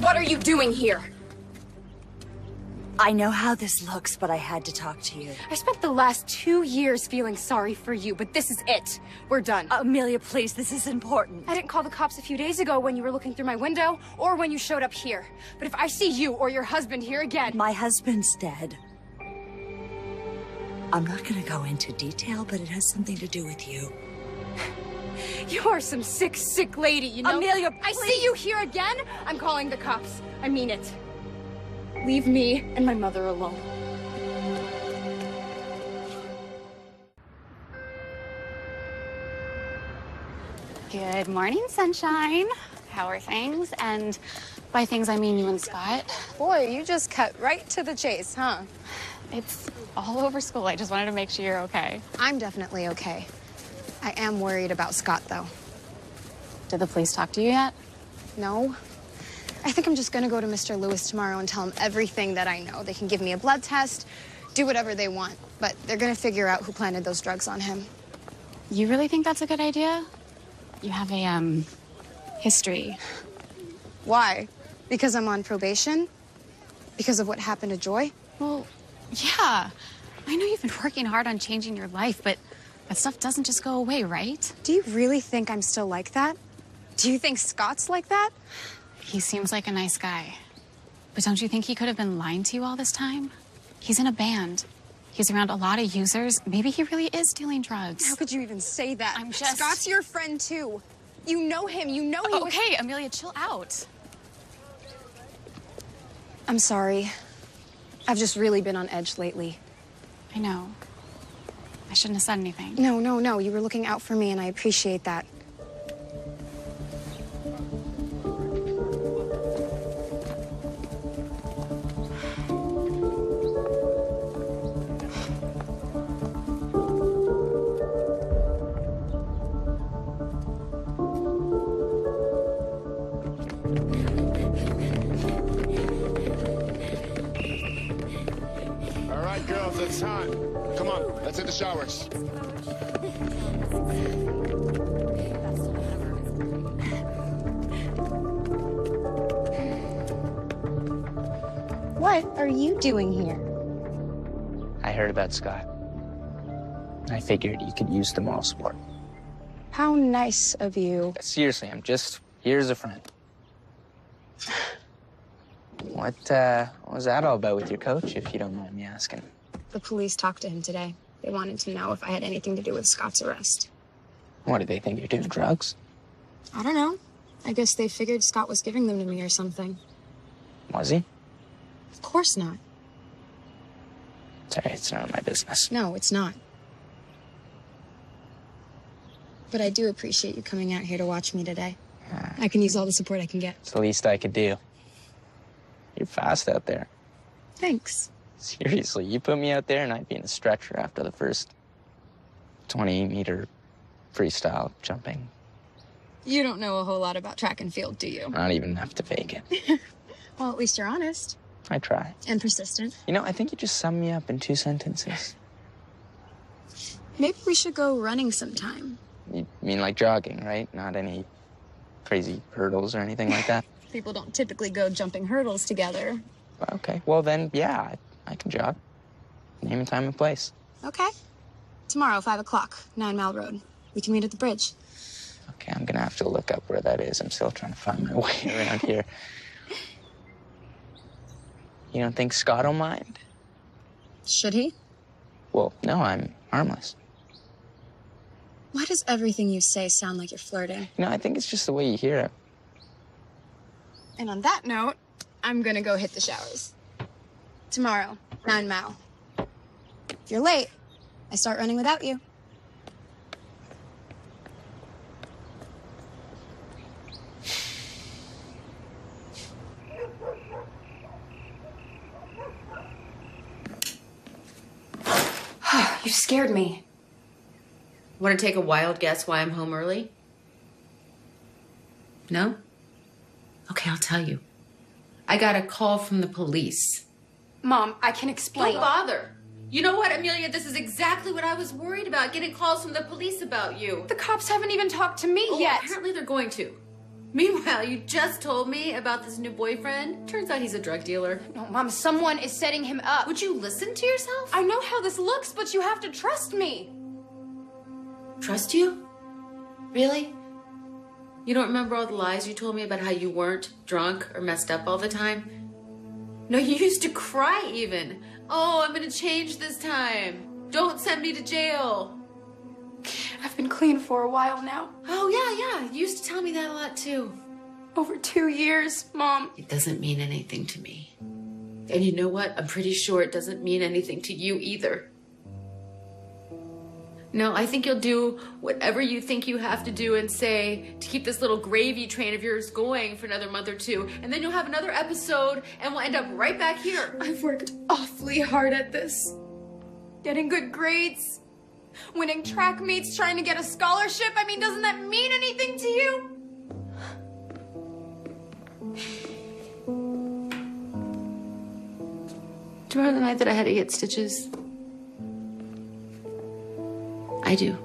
What are you doing here? I know how this looks, but I had to talk to you. I spent the last 2 years feeling sorry for you, but this is it. We're done. Amelia, please, this is important. I didn't call the cops a few days ago when you were looking through my window or when you showed up here. But if I see you or your husband here again... My husband's dead. I'm not gonna go into detail, but it has something to do with you. You are some sick, sick lady, you know? Amelia, I see you here again, I'm calling the cops. I mean it. Leave me and my mother alone. Good morning, sunshine. How are things? And by things, I mean you and Scott. Boy, you just cut right to the chase, huh? It's all over school. I just wanted to make sure you're okay. I'm definitely okay. I am worried about Scott, though. Did the police talk to you yet? No. I think I'm just gonna go to Mr. Lewis tomorrow and tell him everything that I know. They can give me a blood test, do whatever they want, but they're gonna figure out who planted those drugs on him. You really think that's a good idea? You have a, history. Why? Because I'm on probation? Because of what happened to Joy? Well, yeah. I know you've been working hard on changing your life, but that stuff doesn't just go away, right? Do you really think I'm still like that? Do you think Scott's like that? He seems like a nice guy. But don't you think he could have been lying to you all this time? He's in a band. He's around a lot of users. Maybe he really is dealing drugs. How could you even say that? I'm just... Scott's your friend, too. You know him. You know he was... Okay, Amelia, chill out. I'm sorry. I've just really been on edge lately. I know. I shouldn't have said anything. No. You were looking out for me, and I appreciate that. All right, girls, it's time. Come on, let's hit the showers. What are you doing here? I heard about Scott. I figured you could use the moral support. How nice of you. Seriously, I'm just here as a friend. What was that all about with your coach, if you don't mind me asking? The police talked to him today. They wanted to know if I had anything to do with Scott's arrest. What, did they think you're doing drugs? I don't know. I guess they figured Scott was giving them to me or something. Was he? Of course not. Sorry, it's none of my business. No, it's not. But I do appreciate you coming out here to watch me today. I can use all the support I can get. It's the least I could do. You're fast out there. Thanks. Seriously, you put me out there and I'd be in a stretcher after the first 20-meter freestyle jumping. You don't know a whole lot about track and field, do you? Not even enough to fake it. Well, at least you're honest. I try. And persistent. You know, I think you just summed me up in 2 sentences. Maybe we should go running sometime. You mean like jogging, right? Not any crazy hurdles or anything like that? People don't typically go jumping hurdles together. Okay, well then, yeah, I can jog. Name and time and place. Okay. Tomorrow, 5 o'clock, 9 Mile Road. We can meet at the bridge. Okay, I'm gonna have to look up where that is. I'm still trying to find my way around here. You don't think Scott will mind? Should he? Well, no, I'm harmless. Why does everything you say sound like you're flirting? You know, I think it's just the way you hear it. And on that note, I'm gonna go hit the showers. Tomorrow, 9 Mao. If you're late, I start running without you. You scared me. Want to take a wild guess why I'm home early? No? Okay, I'll tell you. I got a call from the police. Mom, I can explain. Don't bother. You know what, Amelia? This is exactly what I was worried about, getting calls from the police about you. The cops haven't even talked to me yet. Apparently they're going to. Meanwhile, you just told me about this new boyfriend. Turns out he's a drug dealer. No, Mom, someone is setting him up. Would you listen to yourself? I know how this looks, but you have to trust me. Trust you? Really? You don't remember all the lies you told me about how you weren't drunk or messed up all the time? No, you used to cry even. Oh, I'm gonna change this time. Don't send me to jail. I've been clean for a while now. Oh, yeah. You used to tell me that a lot too. Over 2 years, Mom. It doesn't mean anything to me. And you know what? I'm pretty sure it doesn't mean anything to you either. No, I think you'll do whatever you think you have to do and say to keep this little gravy train of yours going for another month or two. And then you'll have another episode and we'll end up right back here. I've worked awfully hard at this. Getting good grades, winning track meets, trying to get a scholarship. I mean, doesn't that mean anything to you? Do you remember the night that I had to get stitches? I do.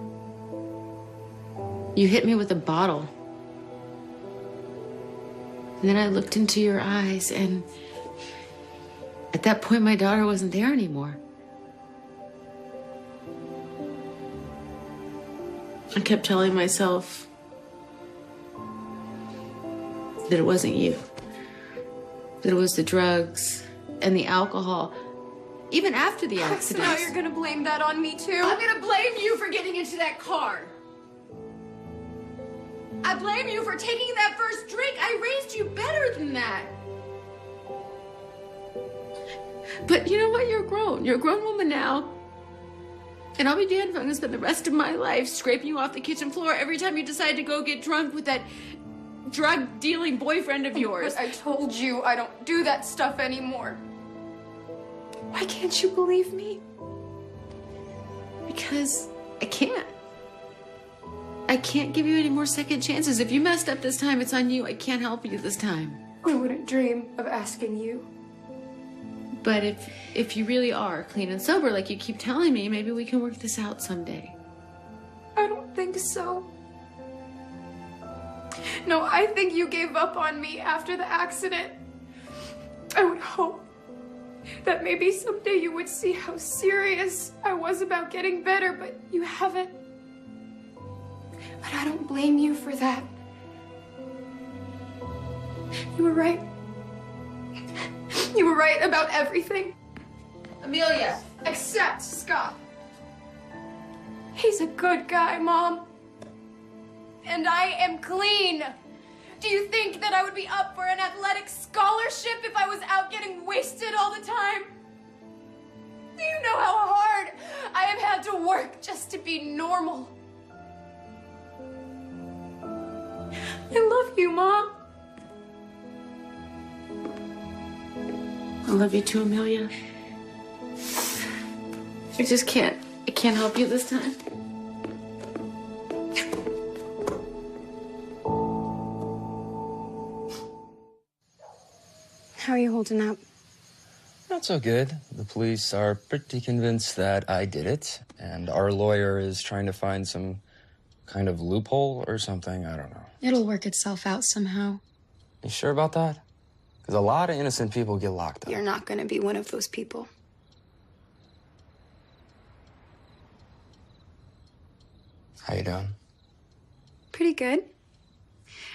You hit me with a bottle. And then I looked into your eyes, and at that point, my daughter wasn't there anymore. I kept telling myself that it wasn't you, that it was the drugs and the alcohol. Even after the accident. So now you're gonna blame that on me too? I'm gonna blame you for getting into that car. I blame you for taking that first drink. I raised you better than that. But you know what? You're grown. You're a grown woman now. And I'll be damned if I'm gonna spend the rest of my life scraping you off the kitchen floor every time you decide to go get drunk with that drug-dealing boyfriend of yours. But I told you I don't do that stuff anymore. Why can't you believe me? Because I can't. I can't give you any more second chances. If you messed up this time, it's on you. I can't help you this time. I wouldn't dream of asking you. But if you really are clean and sober, like you keep telling me, maybe we can work this out someday. I don't think so. No, I think you gave up on me after the accident. I would hope that maybe someday you would see how serious I was about getting better, but you haven't. But I don't blame you for that. You were right. You were right about everything. Amelia. Except Scott. He's a good guy, Mom. And I am clean. Do you think that I would be up for an athletic scholarship if I was out getting wasted all the time? Do you know how hard I have had to work just to be normal? I love you, Mom. I love you too, Amelia. I just can't. I can't help you this time. How are you holding up? Not so good. The police are pretty convinced that I did it, and our lawyer is trying to find some kind of loophole or something. I don't know. It'll work itself out somehow. You sure about that? Because a lot of innocent people get locked up. You're not gonna be one of those people. How you doing? Pretty good.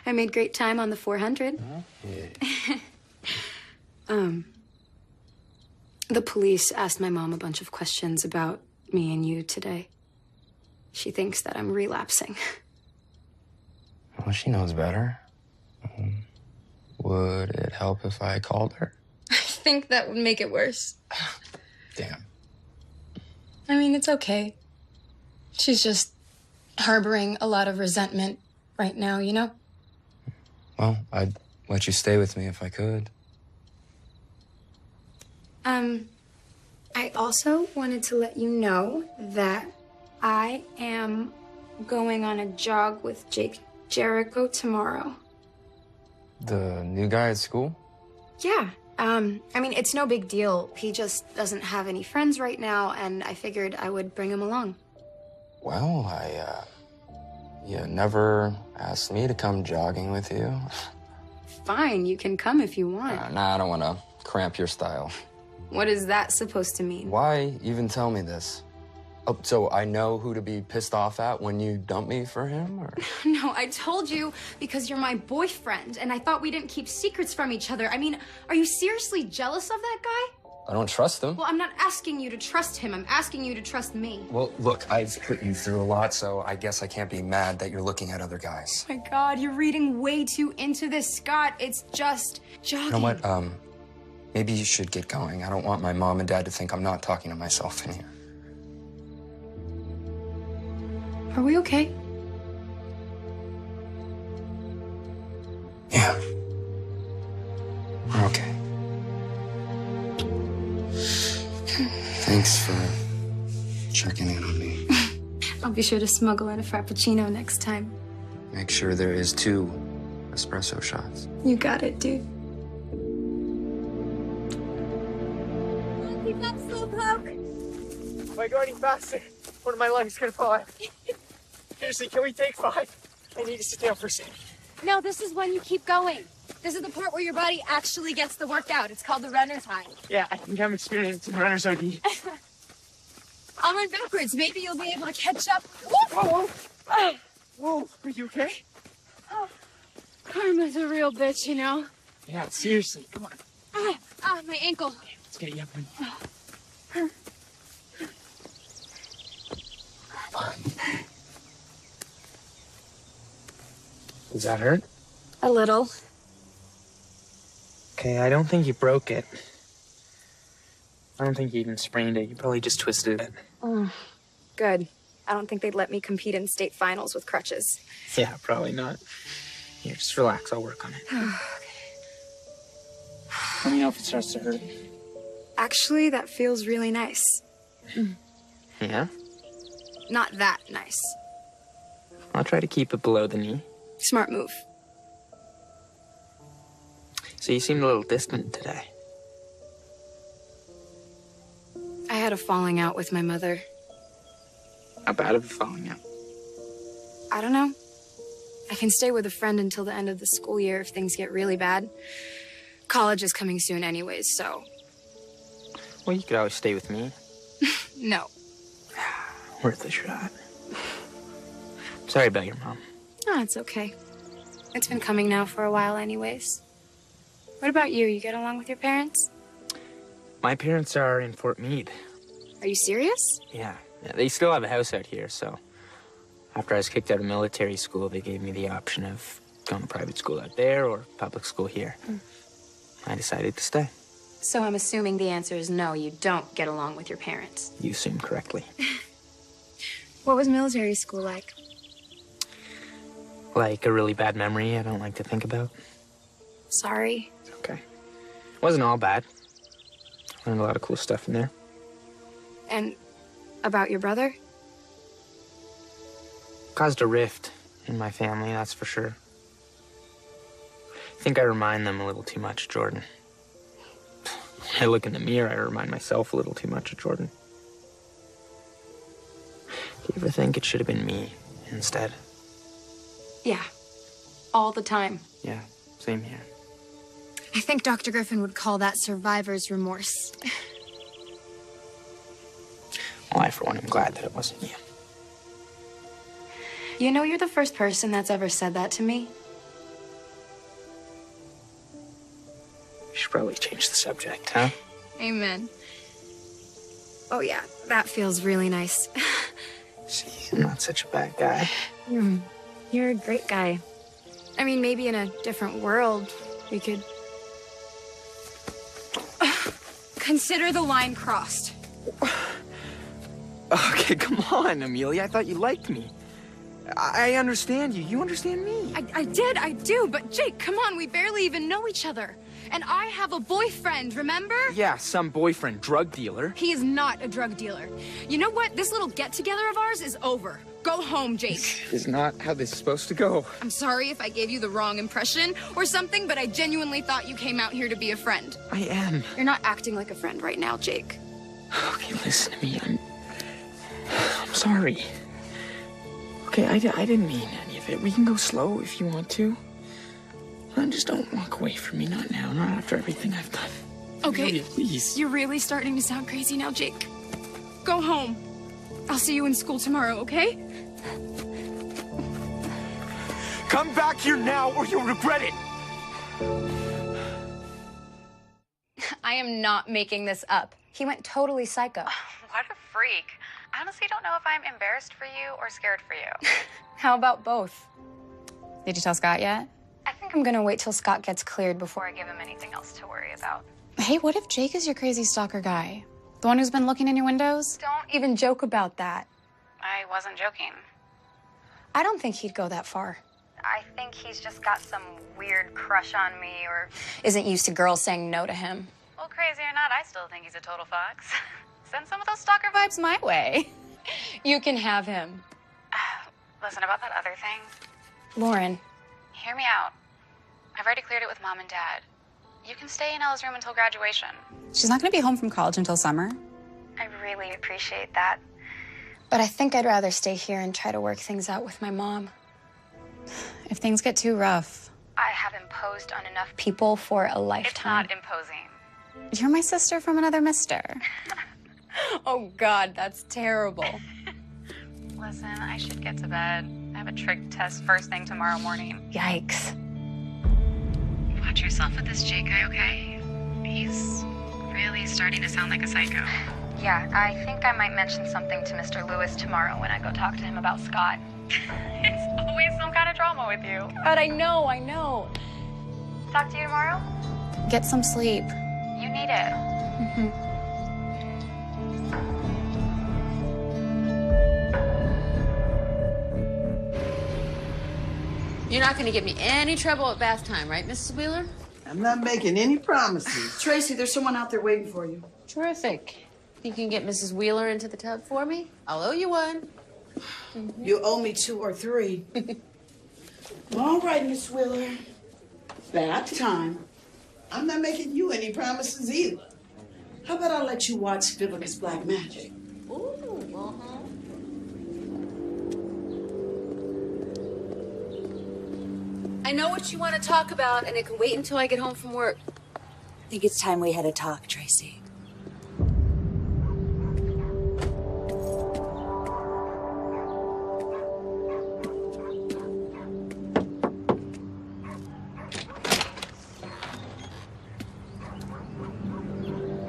I made great time on the 400. The police asked my mom a bunch of questions about me and you today. She thinks that I'm relapsing. Well, she knows better. Would it help if I called her? I think that would make it worse. Damn. I mean, it's okay. She's just harboring a lot of resentment right now, you know? Well, I'd let you stay with me if I could. I also wanted to let you know that I am going on a jog with Jake Jericho tomorrow. The new guy at school? Yeah. I mean, it's no big deal. He just doesn't have any friends right now, and I figured I would bring him along. Well, you never asked me to come jogging with you. Fine, you can come if you want. Nah, I don't want to cramp your style. What is that supposed to mean? Why even tell me this? Oh, so I know who to be pissed off at when you dump me for him, or? No, I told you because you're my boyfriend, and I thought we didn't keep secrets from each other. I mean, are you seriously jealous of that guy? I don't trust him. Well, I'm not asking you to trust him. I'm asking you to trust me. Well, look, I've put you through a lot, so I guess I can't be mad that you're looking at other guys. Oh my God, you're reading way too into this, Scott. It's just jogging. You know what? Maybe you should get going. I don't want my mom and dad to think I'm not talking to myself in here. Are we okay? Yeah. We're okay. Thanks for checking in on me. I'll be sure to smuggle in a Frappuccino next time. Make sure there is 2 espresso shots. You got it, dude. Keep up, Slowpoke. If I go any faster, one of my legs is gonna fall out. Seriously, can we take 5? I need to sit down for a second. No, this is when you keep going. This is the part where your body actually gets the workout. It's called the runner's high. Yeah, I think I'm experiencing runner's OD. I'll run backwards. Maybe you'll be able to catch up. Whoa, whoa. Whoa, are you okay? Karma's a real bitch, you know? Yeah, seriously, come on. My ankle. Let's get you up. Does that hurt? A little. Okay, I don't think you broke it. I don't think you even sprained it. You probably just twisted it. Good. I don't think they'd let me compete in state finals with crutches. Yeah, probably not. Here, just relax. I'll work on it. Let me know if it starts to hurt. Actually, that feels really nice. Yeah? Not that nice. I'll try to keep it below the knee. Smart move. So you seemed a little distant today. I had a falling out with my mother. How bad of a falling out? I don't know. I can stay with a friend until the end of the school year if things get really bad. College is coming soon anyways, so... Well, you could always stay with me. No. Worth a shot. Sorry about your mom. Oh, it's okay. It's been coming now for a while anyways. What about you? You get along with your parents? My parents are in Fort Meade. Are you serious? Yeah, they still have a house out here, so... After I was kicked out of military school, they gave me the option of going to private school out there or public school here. I decided to stay. So I'm assuming the answer is no, you don't get along with your parents. You assumed correctly. What was military school like? Like a really bad memory I don't like to think about. Sorry. It's okay. It wasn't all bad. Learned a lot of cool stuff in there. And about your brother? Caused a rift in my family, that's for sure. I think I remind them a little too much of Jordan. When I look in the mirror, I remind myself a little too much of Jordan. Do you ever think it should have been me instead? Yeah. All the time. Yeah, same here. I think Dr. Griffin would call that survivor's remorse. Well, I, for one, am glad that it wasn't you. You know, you're the first person that's ever said that to me. We should probably change the subject, huh? Amen. Oh, yeah, that feels really nice. See, I'm not such a bad guy. You're a great guy. I mean, maybe in a different world, we could... Consider the line crossed. Okay, come on, Amelia. I thought you liked me. I understand you. You understand me. I do, but Jake, come on, we barely even know each other. And I have a boyfriend, remember? Yeah, some boyfriend, drug dealer. He is not a drug dealer. You know what? This little get-together of ours is over. Go home, Jake. This is not how this is supposed to go. I'm sorry if I gave you the wrong impression or something, but I genuinely thought you came out here to be a friend. I am. You're not acting like a friend right now, Jake. Okay, listen to me. I'm sorry. Okay, I didn't mean any of it. We can go slow if you want to. Just don't walk away from me. Not now. Not after everything I've done. Okay. Amelia, please. You're really starting to sound crazy now, Jake. Go home. I'll see you in school tomorrow, okay? Come back here now or you'll regret it. I am not making this up. He went totally psycho. What a freak. I honestly don't know if I'm embarrassed for you or scared for you. How about both? Did you tell Scott yet? I think I'm gonna wait till Scott gets cleared before I give him anything else to worry about. Hey, what if Jake is your crazy stalker guy? The one who's been looking in your windows? Don't even joke about that. I wasn't joking. I don't think he'd go that far. I think he's just got some weird crush on me or... Isn't used to girls saying no to him. Well, crazy or not, I still think he's a total fox. Send some of those stalker vibes my way. You can have him. Listen, about that other thing, Lauren. hear me out. I've already cleared it with Mom and Dad. You can stay in Ella's room until graduation. She's not going to be home from college until summer. I really appreciate that. But I think I'd rather stay here and try to work things out with my mom. If things get too rough. I have imposed on enough People for a lifetime. It's not imposing. You're my sister from another mister. Oh, God, that's terrible. Listen, I should get to bed. I have a trig test first thing tomorrow morning. Yikes. Watch yourself with this Jake guy, okay? He's really starting to sound like a psycho. Yeah, I think I might mention something to Mr. Lewis tomorrow when I go talk to him about Scott. It's always some kind of drama with you. God, I know. Talk to you tomorrow? Get some sleep. You need it. You're not going to give me any trouble at bath time, right, Mrs. Wheeler? I'm not making any promises. Tracy, there's someone out there waiting for you. Terrific. Think you can get Mrs. Wheeler into the tub for me? I'll owe you one. You owe me 2 or 3. All right, Miss Wheeler. Bath time. I'm not making you any promises either. How about I let you watch Vivica's Black Magic? Ooh, uh-huh. I know what you want to talk about, and it can wait until I get home from work. I think it's time we had a talk, Tracy.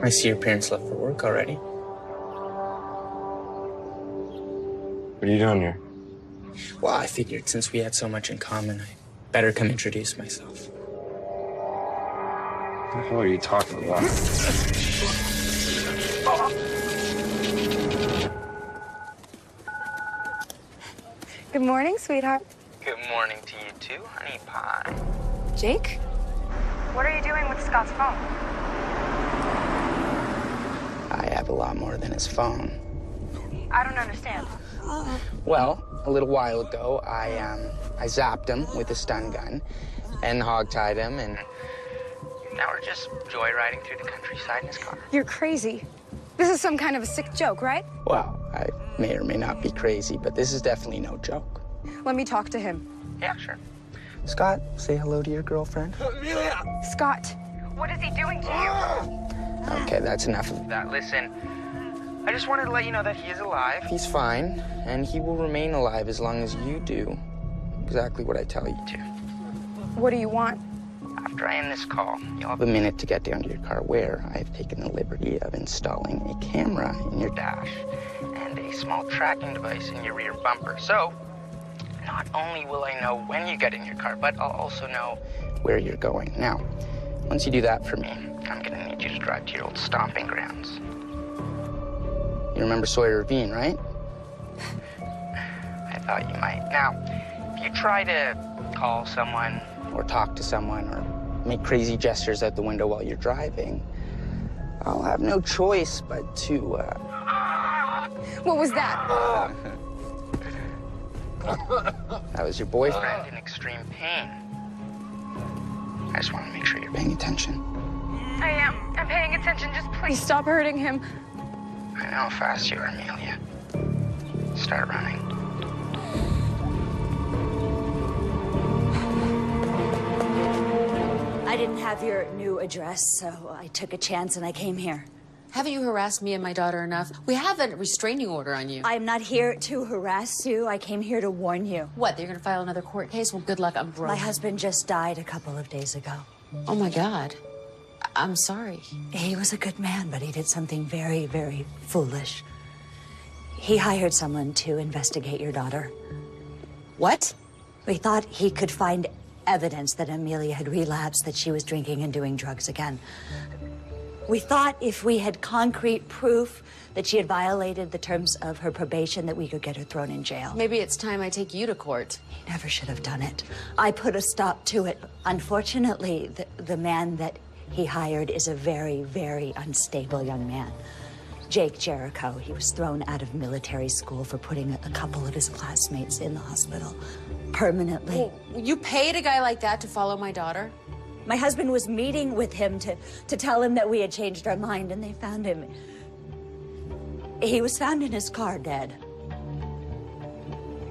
I see your parents left for work already. What are you doing here? Well, I figured since we had so much in common, I better come introduce myself. What the hell are you talking about? Good morning, sweetheart. Good morning to you too, honey pie. Jake? What are you doing with Scott's phone? I have a lot more than his phone. I don't understand. Well, a little while ago, I zapped him with a stun gun and hogtied him, and now we're just joyriding through the countryside in his car. You're crazy. This is some kind of a sick joke, right? Well, I may or may not be crazy, but this is definitely no joke. Let me talk to him. Yeah, sure. Scott, say hello to your girlfriend. Scott. What is he doing to you? Okay, that's enough of that. Listen, I just wanted to let you know that he is alive. He's fine, and he will remain alive as long as you do exactly what I tell you to. What do you want? After I end this call, you'll have a minute to get down to your car where I have taken the liberty of installing a camera in your dash and a small tracking device in your rear bumper. So, not only will I know when you get in your car, but I'll also know where you're going. Now, once you do that for me, I'm gonna need you to drive to your old stomping grounds. You remember Sawyer Ravine, right? I thought you might. Now, if you try to call someone or talk to someone or make crazy gestures out the window while you're driving, I'll have no choice but to, What was that? That was your boyfriend in extreme pain. I just want to make sure you're paying attention. I am. I'm paying attention. Just please stop hurting him. I know how fast you are, Amelia. Start running. I didn't have your new address, so I took a chance and I came here. Haven't you harassed me and my daughter enough? We have a restraining order on you. I'm not here to harass you. I came here to warn you. What, you're gonna file another court case? Well, good luck, I'm broke. My husband just died a couple of days ago. Oh my God. I'm sorry. He was a good man, but he did something very, very foolish. He hired someone to investigate your daughter. What? We thought he could find evidence that Amelia had relapsed, that she was drinking and doing drugs again. We thought if we had concrete proof that she had violated the terms of her probation, that we could get her thrown in jail. Maybe it's time I take you to court. He never should have done it. I put a stop to it. Unfortunately, the man that he hired is a very, very unstable young man. Jake Jericho. He was thrown out of military school for putting a couple of his classmates in the hospital permanently. Well, you paid a guy like that to follow my daughter? My husband was meeting with him to tell him that we had changed our mind, and they found him. He was found in his car, dead.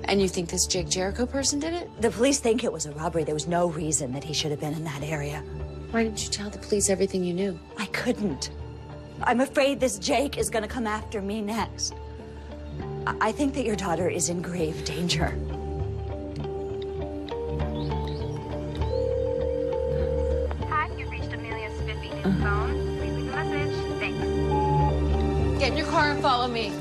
And you think this Jake Jericho person did it? The police think it was a robbery. There was no reason that he should have been in that area. Why didn't you tell the police everything you knew? I couldn't. I'm afraid this Jake is going to come after me next. I think that your daughter is in grave danger. Hi, you've reached Amelia Spiffy. Phone. Please leave a message. Thanks. Get in your car and follow me.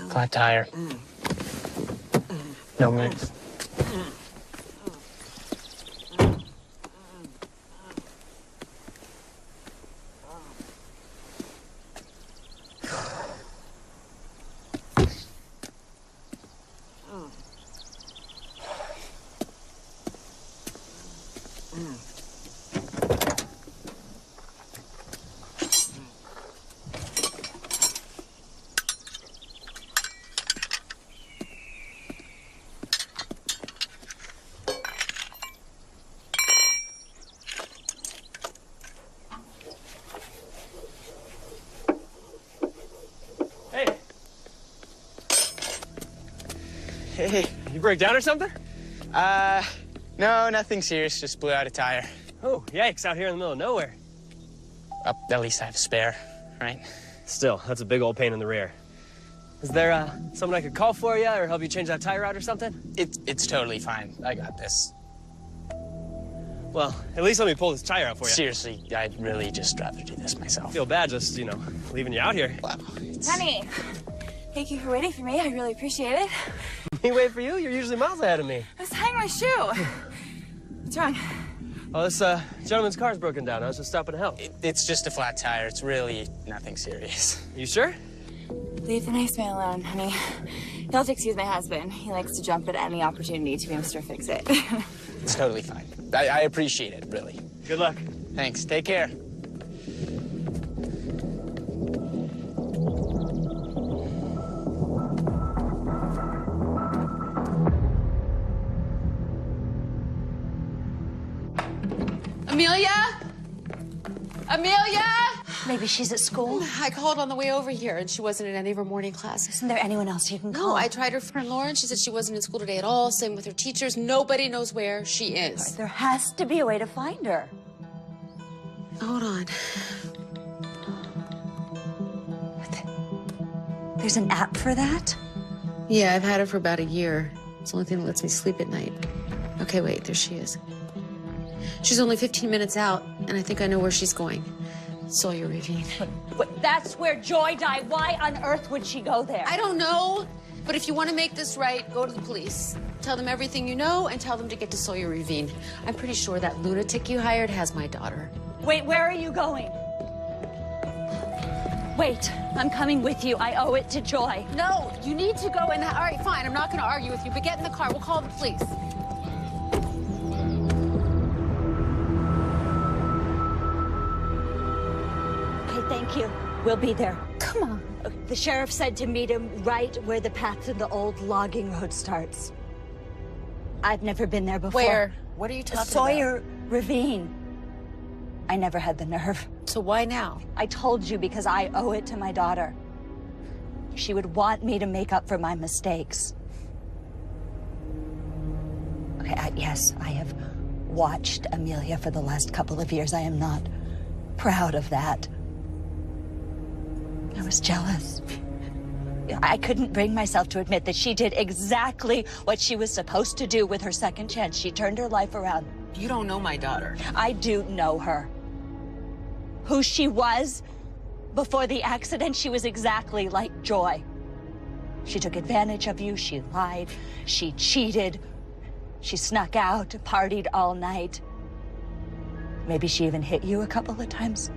Flat tire. No mix. Hey, you break down or something? No, nothing serious. Just blew out a tire. Oh, yikes, out here in the middle of nowhere. At least I have a spare, right? Still, that's a big old pain in the rear. Is there, someone I could call for you or help you change that tire out or something? It's totally fine. I got this. Well, at least let me pull this tire out for you. Seriously, I'd really just rather do this myself. I feel bad just, you know, leaving you out here. Wow. Honey, thank you for waiting for me. I really appreciate it. Me wait for you? You're usually miles ahead of me. I was tying my shoe. What's wrong? Oh, this gentleman's car's broken down. I was just stopping to help. It's just a flat tire. It's really nothing serious. You sure? Leave the nice man alone, honey. He'll have to excuse my husband. He likes to jump at any opportunity to be Mr. Fix-It. It's totally fine. I appreciate it, really. Good luck. Thanks. Take care. Amelia? Amelia? Maybe she's at school. I called on the way over here, and she wasn't in any of her morning classes. Isn't there anyone else you can call? No, I tried her friend Lauren. She said she wasn't in school today at all. Same with her teachers. Nobody knows where she is. There has to be a way to find her. Hold on. There's an app for that? Yeah, I've had it for about a year. It's the only thing that lets me sleep at night. Okay, wait, there she is. She's only 15 minutes out, and I think I know where she's going. Sawyer Ravine. But that's where Joy died. Why on earth would she go there? I don't know. But if you want to make this right, go to the police. Tell them everything you know and tell them to get to Sawyer Ravine. I'm pretty sure that lunatic you hired has my daughter. Wait, where are you going? Wait, I'm coming with you. I owe it to Joy. No, you need to go and... All right, fine. I'm not going to argue with you, but get in the car. We'll call the police. Okay, thank you. We'll be there. Come on. The sheriff said to meet him right where the path to the old logging road starts. I've never been there before. Where? What are you talking about? Sawyer Ravine. I never had the nerve. So why now? I told you because I owe it to my daughter. She would want me to make up for my mistakes. Okay, yes, I have watched Amelia for the last couple of years. I am not proud of that. I was jealous. I couldn't bring myself to admit that she did exactly what she was supposed to do with her second chance. She turned her life around. You don't know my daughter. I do know her. Who she was before the accident, she was exactly like Joy. She took advantage of you, she lied, she cheated, she snuck out, partied all night. Maybe she even hit you a couple of times.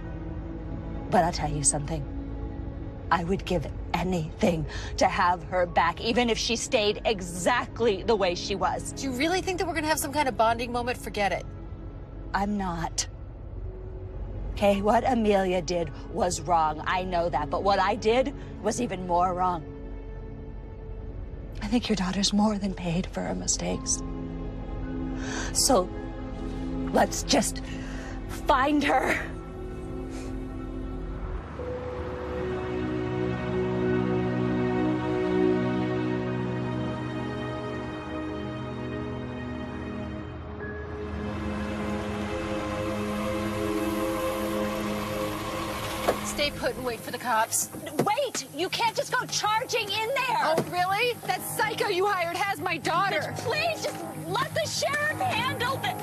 But I'll tell you something. I would give anything to have her back, even if she stayed exactly the way she was. Do you really think that we're gonna have some kind of bonding moment? Forget it. I'm not. Okay, what Amelia did was wrong. I know that, but what I did was even more wrong. I think your daughter's more than paid for her mistakes. So, let's just find her. Stay put and wait for the cops. Wait! You can't just go charging in there! Oh, really? That psycho you hired has my daughter. Please, just let the sheriff handle this.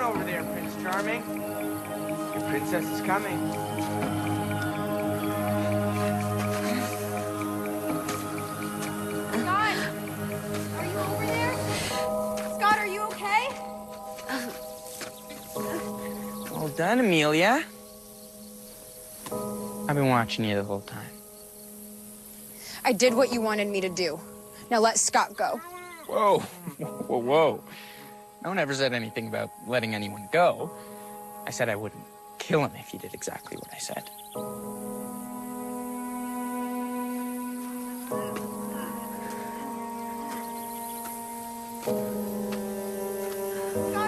Over there, Prince Charming. Your princess is coming. Scott! Are you over there? Scott, are you okay? Well done, Amelia. I've been watching you the whole time. I did what you wanted me to do. Now let Scott go. Whoa, whoa, whoa. No one ever said anything about letting anyone go. I said I wouldn't kill him if he did exactly what I said. Scott,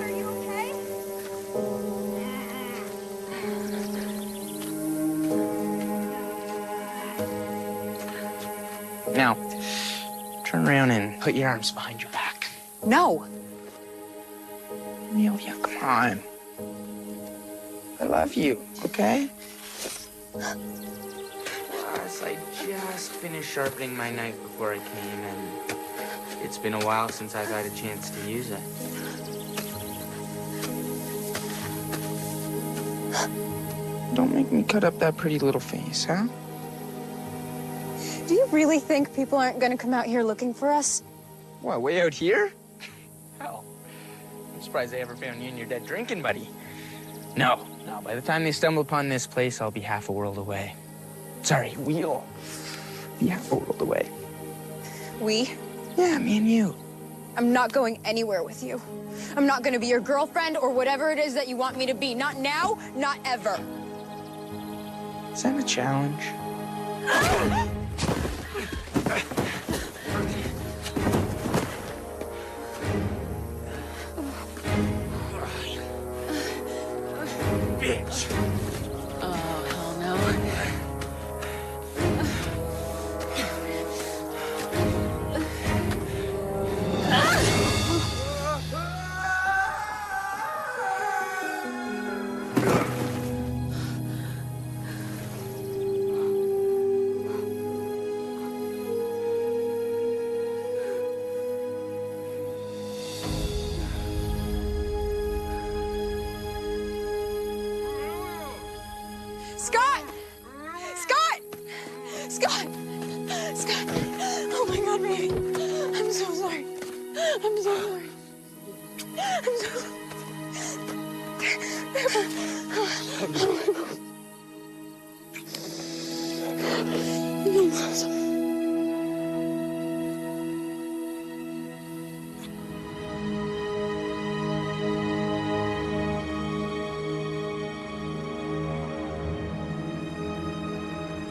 are you okay? Now, turn around and put your arms behind your back. No. Amelia, come on. I love you, okay? I just finished sharpening my knife before I came, and it's been a while since I've had a chance to use it. Don't make me cut up that pretty little face, huh? Do you really think people aren't gonna come out here looking for us? What, way out here? Hell, I'm surprised they ever found you and your dead drinking buddy. No, by the time they stumble upon this place, I'll be half a world away. Sorry, we'll be half a world away. We? Yeah, me and you. I'm not going anywhere with you. I'm not gonna be your girlfriend or whatever it is that you want me to be. Not now, not ever. Is that a challenge? Bitch. Oh, hell no. Scott! Scott! Scott! Scott! Oh my God, baby. I'm so sorry. I'm so sorry. I'm so sorry. I'm so sorry.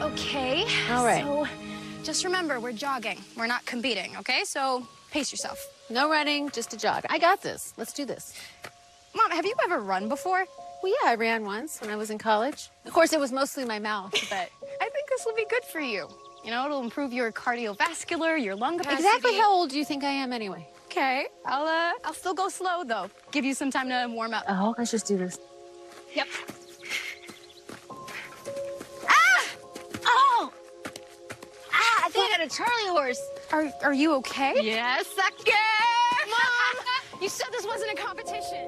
Okay. All right. So just remember, we're jogging. We're not competing, okay? So pace yourself. No running, just a jog. I got this. Let's do this. Mom, have you ever run before? Well, yeah, I ran once when I was in college. Of course, it was mostly my mouth, but... I think this will be good for you. You know, it'll improve your cardiovascular, your lung capacity. Exactly how old do you think I am anyway? Okay. I'll still go slow, though. Give you some time to warm up. Oh, let's just do this. Yep. Oh! I think I got a Charlie horse. Are you okay? Yes, sucker! Mom! You said this wasn't a competition.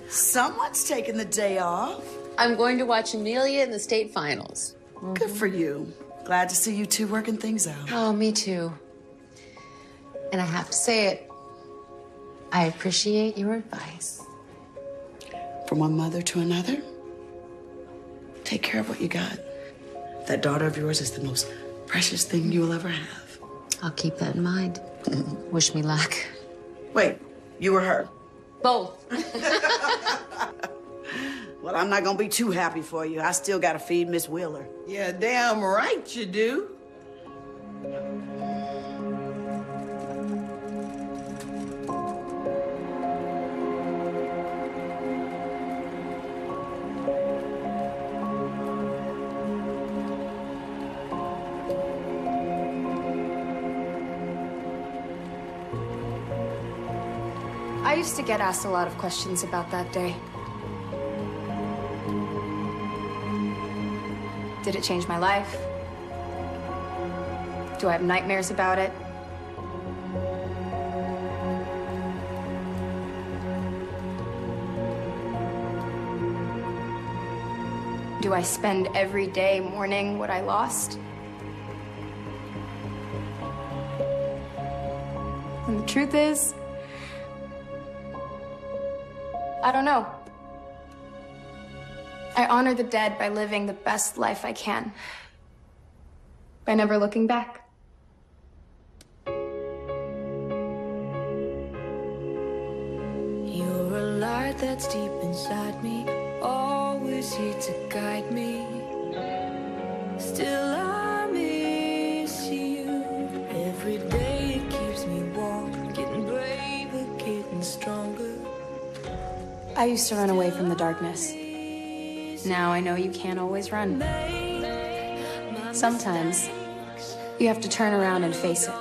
Someone's taking the day off. I'm going to watch Amelia in the state finals. Good for you. Glad to see you two working things out. Oh, me too. And I have to say it, I appreciate your advice. From one mother to another, take care of what you got. That daughter of yours is the most precious thing you will ever have. I'll keep that in mind. Wish me luck. Wait, you or her? Both. Well, I'm not gonna be too happy for you. I still gotta feed Miss Wheeler. Yeah, damn right you do. I used to get asked a lot of questions about that day. Did it change my life? Do I have nightmares about it? Do I spend every day mourning what I lost? And the truth is, I don't know. I honor the dead by living the best life I can. By never looking back. You're a light that's deep inside me, always here to guide me. Still I miss you. Every day it keeps I used to run away from the darkness. Now I know you can't always run. Sometimes you have to turn around and face it.